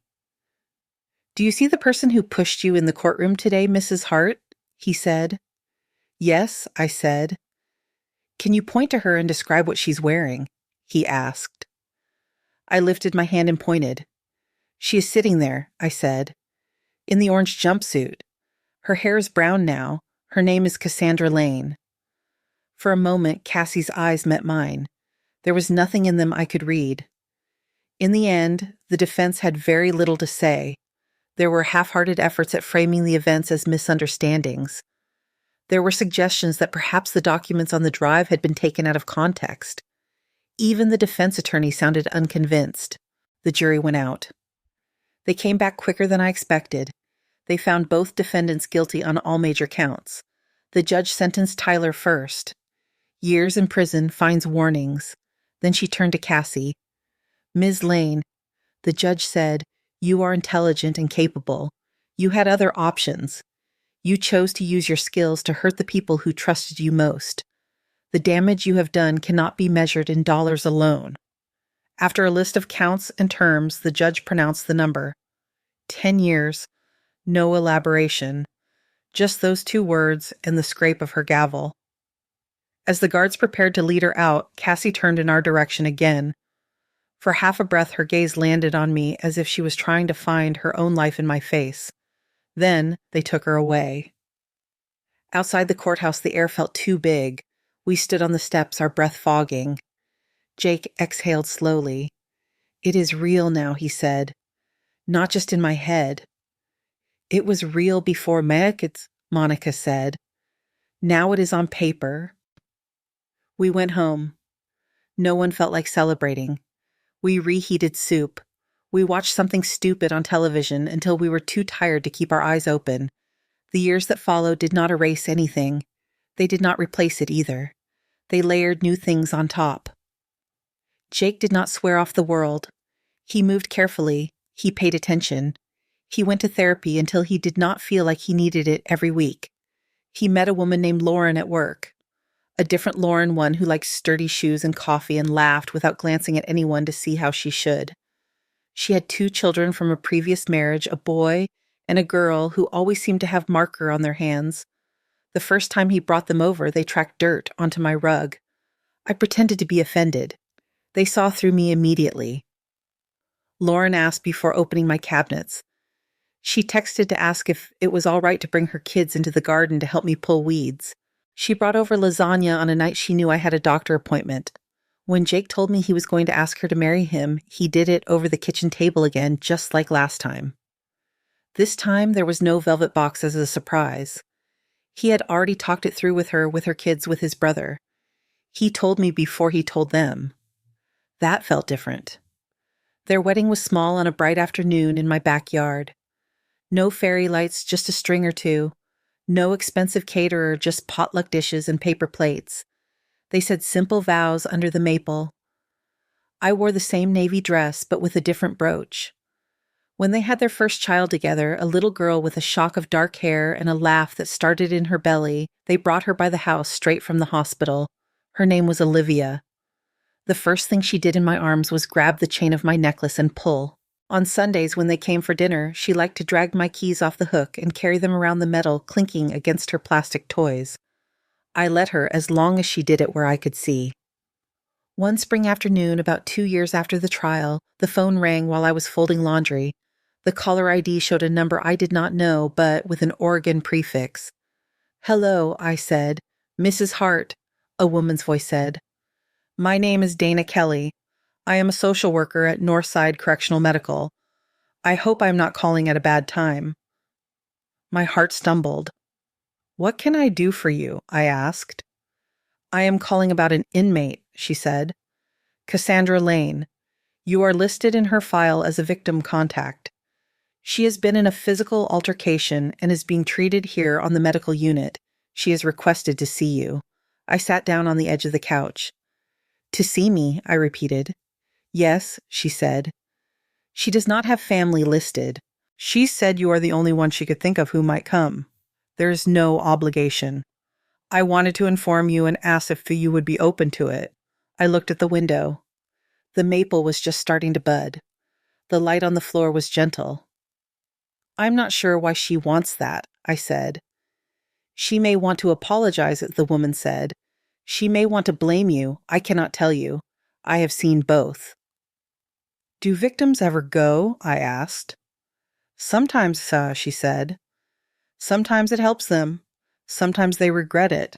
"Do you see the person who pushed you in the courtroom today, Mrs. Hart?" he said. "Yes," I said. "Can you point to her and describe what she's wearing?" he asked. I lifted my hand and pointed. "She is sitting there," I said, "in the orange jumpsuit. Her hair is brown now. Her name is Cassandra Lane." For a moment, Cassie's eyes met mine. There was nothing in them I could read. In the end, the defense had very little to say. There were half-hearted efforts at framing the events as misunderstandings. There were suggestions that perhaps the documents on the drive had been taken out of context. Even the defense attorney sounded unconvinced. The jury went out. They came back quicker than I expected. They found both defendants guilty on all major counts. The judge sentenced Tyler first. Years in prison, fines, warnings. Then she turned to Cassie. "Ms. Lane," the judge said, "you are intelligent and capable. You had other options. You chose to use your skills to hurt the people who trusted you most. The damage you have done cannot be measured in dollars alone." After a list of counts and terms, the judge pronounced the number. 10 years, no elaboration. Just those 2 words and the scrape of her gavel. As the guards prepared to lead her out, Cassie turned in our direction again. For half a breath, her gaze landed on me as if she was trying to find her own life in my face. Then they took her away. Outside the courthouse, the air felt too big. We stood on the steps, our breath fogging. Jake exhaled slowly. "It is real now," he said. "Not just in my head." "It was real before Monica," Monica said. "Now it is on paper." We went home. No one felt like celebrating. We reheated soup. We watched something stupid on television until we were too tired to keep our eyes open. The years that followed did not erase anything. They did not replace it either. They layered new things on top. Jake did not swear off the world. He moved carefully. He paid attention. He went to therapy until he did not feel like he needed it every week. He met a woman named Lauren at work. A different Lauren, one who liked sturdy shoes and coffee and laughed without glancing at anyone to see how she should. She had 2 children from a previous marriage, a boy and a girl who always seemed to have marker on their hands. The first time he brought them over, they tracked dirt onto my rug. I pretended to be offended. They saw through me immediately. Lauren asked before opening my cabinets. She texted to ask if it was all right to bring her kids into the garden to help me pull weeds. She brought over lasagna on a night she knew I had a doctor appointment. When Jake told me he was going to ask her to marry him, he did it over the kitchen table again, just like last time. This time, there was no velvet box as a surprise. He had already talked it through with her kids, with his brother. He told me before he told them. That felt different. Their wedding was small on a bright afternoon in my backyard. No fairy lights, just a string or 2. No expensive caterer, just potluck dishes and paper plates. They said simple vows under the maple. I wore the same navy dress, but with a different brooch. When they had their first child together, a little girl with a shock of dark hair and a laugh that started in her belly, they brought her by the house straight from the hospital. Her name was Olivia. The first thing she did in my arms was grab the chain of my necklace and pull. On Sundays, when they came for dinner, she liked to drag my keys off the hook and carry them around the metal, clinking against her plastic toys. I let her as long as she did it where I could see. One spring afternoon, about 2 years after the trial, the phone rang while I was folding laundry. The caller ID showed a number I did not know, but with an Oregon prefix. "Hello," I said. "Mrs. Hart," a woman's voice said. "My name is Dana Kelly. I am a social worker at Northside Correctional Medical. I hope I am not calling at a bad time." My heart stumbled. What can I do for you? I asked. I am calling about an inmate, she said. Cassandra Lane. You are listed in her file as a victim contact. She has been in a physical altercation and is being treated here on the medical unit. She has requested to see you. I sat down on the edge of the couch. To see me, I repeated. Yes, she said. She does not have family listed. She said you are the only one she could think of who might come. There is no obligation. I wanted to inform you and ask if you would be open to it. I looked at the window. The maple was just starting to bud. The light on the floor was gentle. I'm not sure why she wants that, I said. She may want to apologize, the woman said. She may want to blame you. I cannot tell you. I have seen both. Do victims ever go? I asked. Sometimes, she said. Sometimes it helps them. Sometimes they regret it.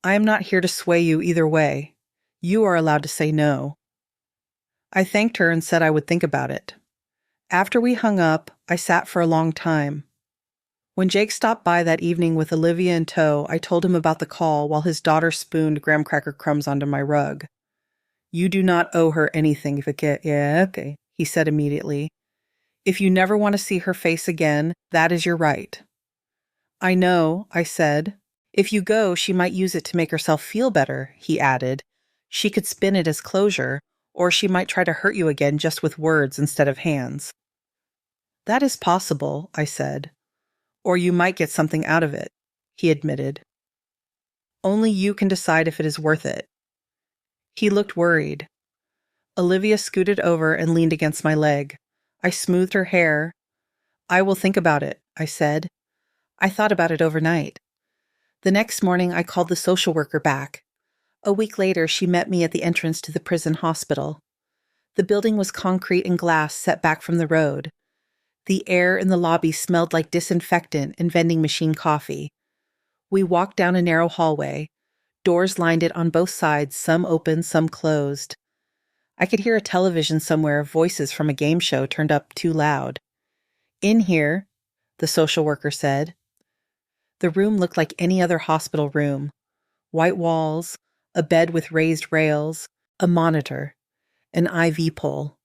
I am not here to sway you either way. You are allowed to say no. I thanked her and said I would think about it. After we hung up, I sat for a long time. When Jake stopped by that evening with Olivia in tow, I told him about the call while his daughter spooned graham cracker crumbs onto my rug. You do not owe her anything, Vicky. Yeah, okay, he said immediately. If you never want to see her face again, that is your right. I know, I said. If you go, she might use it to make herself feel better, he added. She could spin it as closure, or she might try to hurt you again just with words instead of hands. That is possible, I said. Or you might get something out of it, he admitted. Only you can decide if it is worth it. He looked worried. Olivia scooted over and leaned against my leg. I smoothed her hair. I will think about it, I said. I thought about it overnight. The next morning, I called the social worker back. A week later, she met me at the entrance to the prison hospital. The building was concrete and glass set back from the road. The air in the lobby smelled like disinfectant and vending machine coffee. We walked down a narrow hallway. Doors lined it on both sides, some open, some closed. I could hear a television somewhere, voices from a game show turned up too loud. In here, the social worker said. The room looked like any other hospital room. White walls, a bed with raised rails, a monitor, an IV pole.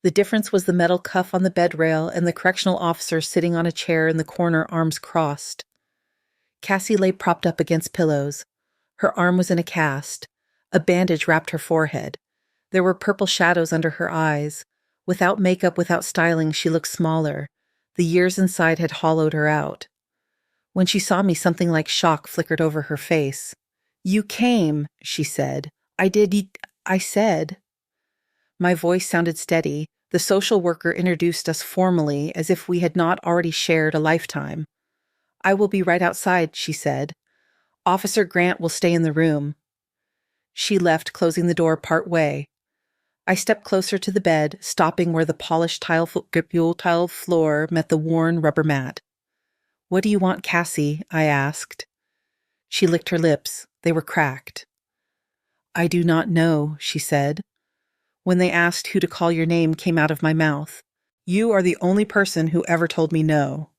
The difference was the metal cuff on the bed rail and the correctional officer sitting on a chair in the corner, arms crossed. Cassie lay propped up against pillows. Her arm was in a cast. A bandage wrapped her forehead. There were purple shadows under her eyes. Without makeup, without styling, she looked smaller. The years inside had hollowed her out. When she saw me, something like shock flickered over her face. You came, she said. I said. My voice sounded steady. The social worker introduced us formally, as if we had not already shared a lifetime. I will be right outside, she said. Officer Grant will stay in the room. She left, closing the door part way. I stepped closer to the bed, stopping where the polished tile floor met the worn rubber mat. What do you want, Cassie? I asked. She licked her lips. They were cracked. I do not know, she said. When they asked who to call your name came out of my mouth. You are the only person who ever told me no.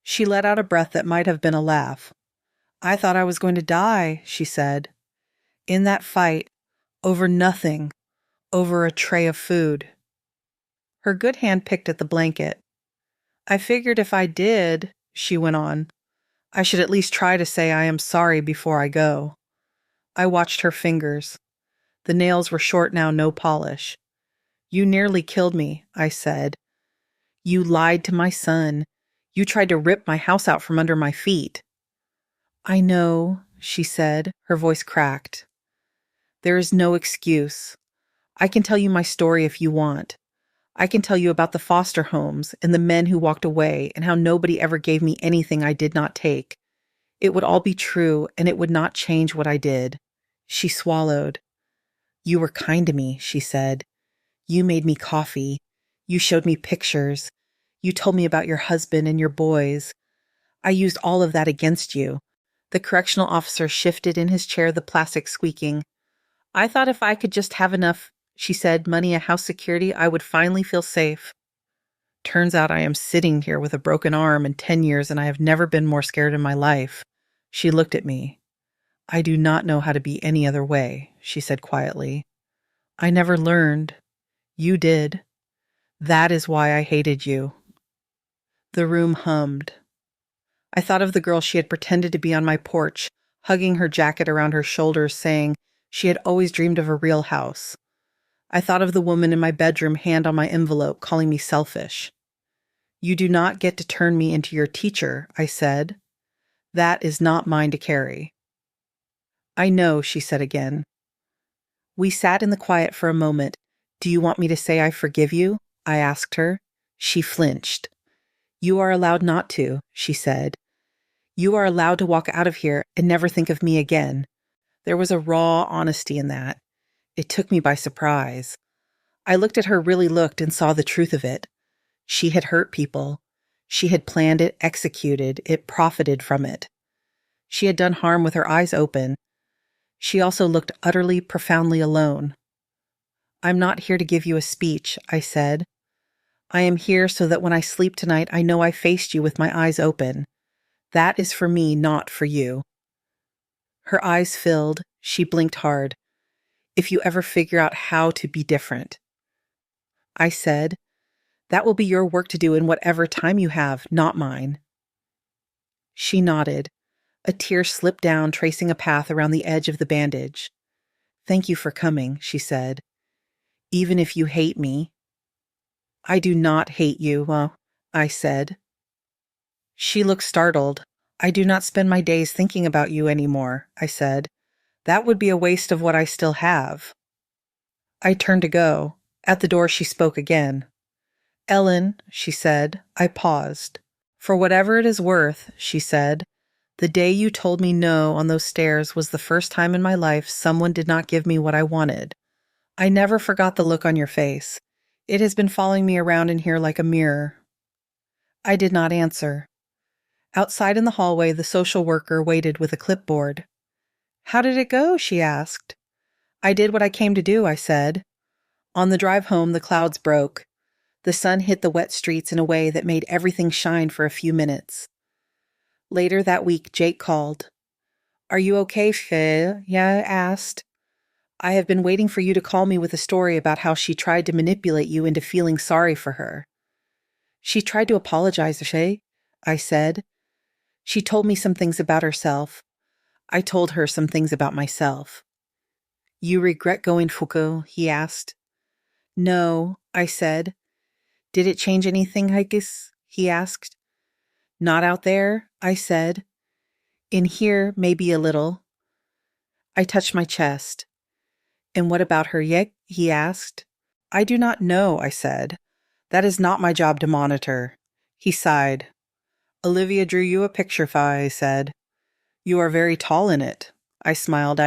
She let out a breath that might have been a laugh. I thought I was going to die, she said. In that fight, over nothing, over a tray of food. Her good hand picked at the blanket. I figured if I did, she went on, I should at least try to say I am sorry before I go. I watched her fingers. The nails were short now, no polish. You nearly killed me, I said. You lied to my son. You tried to rip my house out from under my feet. I know, she said, her voice cracked. There is no excuse. I can tell you my story if you want. I can tell you about the foster homes and the men who walked away and how nobody ever gave me anything I did not take. It would all be true, and it would not change what I did. She swallowed. You were kind to me, she said. You made me coffee. You showed me pictures. You told me about your husband and your boys. I used all of that against you. The correctional officer shifted in his chair, the plastic squeaking. I thought if I could just have enough, she said, money and house security, I would finally feel safe. Turns out I am sitting here with a broken arm in 10 years and I have never been more scared in my life. She looked at me. I do not know how to be any other way, she said quietly. I never learned. You did. That is why I hated you. The room hummed. I thought of the girl she had pretended to be on my porch, hugging her jacket around her shoulders, saying she had always dreamed of a real house. I thought of the woman in my bedroom, hand on my envelope, calling me selfish. You do not get to turn me into your teacher, I said. That is not mine to carry. I know, she said again. We sat in the quiet for a moment. Do you want me to say I forgive you? I asked her. She flinched. You are allowed not to, she said. You are allowed to walk out of here and never think of me again. There was a raw honesty in that. It took me by surprise. I looked at her, really looked, and saw the truth of it. She had hurt people. She had planned it, executed it, profited from it. She had done harm with her eyes open. She also looked utterly, profoundly alone. I'm not here to give you a speech, I said. I am here so that when I sleep tonight, I know I faced you with my eyes open. That is for me, not for you. Her eyes filled. She blinked hard. If you ever figure out how to be different. I said, that will be your work to do in whatever time you have, not mine. She nodded. A tear slipped down, tracing a path around the edge of the bandage. Thank you for coming, she said. Even if you hate me. I do not hate you, I said. She looked startled. I do not spend my days thinking about you anymore, I said. That would be a waste of what I still have. I turned to go. At the door she spoke again. Ellen, she said. I paused. For whatever it is worth, she said, the day you told me no on those stairs was the first time in my life someone did not give me what I wanted. I never forgot the look on your face. It has been following me around in here like a mirror. I did not answer. Outside in the hallway, the social worker waited with a clipboard. How did it go? She asked. I did what I came to do, I said. On the drive home, the clouds broke. The sun hit the wet streets in a way that made everything shine for a few minutes. Later that week, Jake called. Are you okay, Faye? Yeah, I asked. I have been waiting for you to call me with a story about how she tried to manipulate you into feeling sorry for her. She tried to apologize, Faye, I said. She told me some things about herself. I told her some things about myself. You regret going Foucault? He asked. No, I said. Did it change anything, Heikis? He asked. Not out there, I said. In here, maybe a little. I touched my chest. And what about her yet? He asked. I do not know, I said. That is not my job to monitor. He sighed. Olivia drew you a picture, I said. You are very tall in it. I smiled.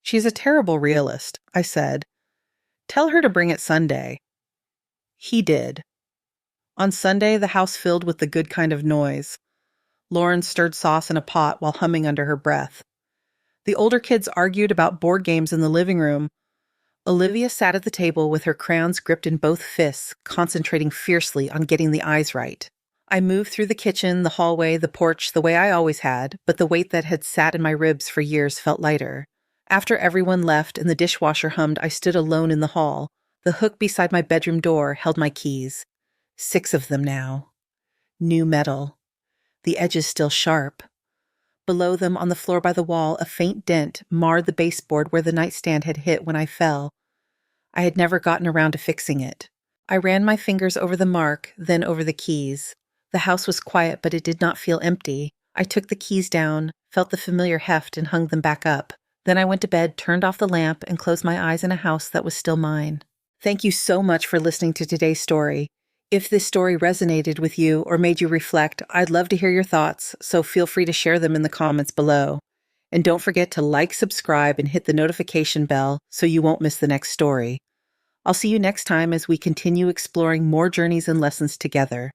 She's a terrible realist, I said. Tell her to bring it Sunday. He did. On Sunday, the house filled with the good kind of noise. Lauren stirred sauce in a pot while humming under her breath. The older kids argued about board games in the living room. Olivia sat at the table with her crayons gripped in both fists, concentrating fiercely on getting the eyes right. I moved through the kitchen, the hallway, the porch the way I always had, but the weight that had sat in my ribs for years felt lighter. After everyone left and the dishwasher hummed, I stood alone in the hall. The hook beside my bedroom door held my keys. 6 of them now. New metal. The edges still sharp. Below them, on the floor by the wall, a faint dent marred the baseboard where the nightstand had hit when I fell. I had never gotten around to fixing it. I ran my fingers over the mark, then over the keys. The house was quiet, but it did not feel empty. I took the keys down, felt the familiar heft, and hung them back up. Then I went to bed, turned off the lamp, and closed my eyes in a house that was still mine. Thank you so much for listening to today's story. If this story resonated with you or made you reflect, I'd love to hear your thoughts, so feel free to share them in the comments below. And don't forget to like, subscribe, and hit the notification bell so you won't miss the next story. I'll see you next time as we continue exploring more journeys and lessons together.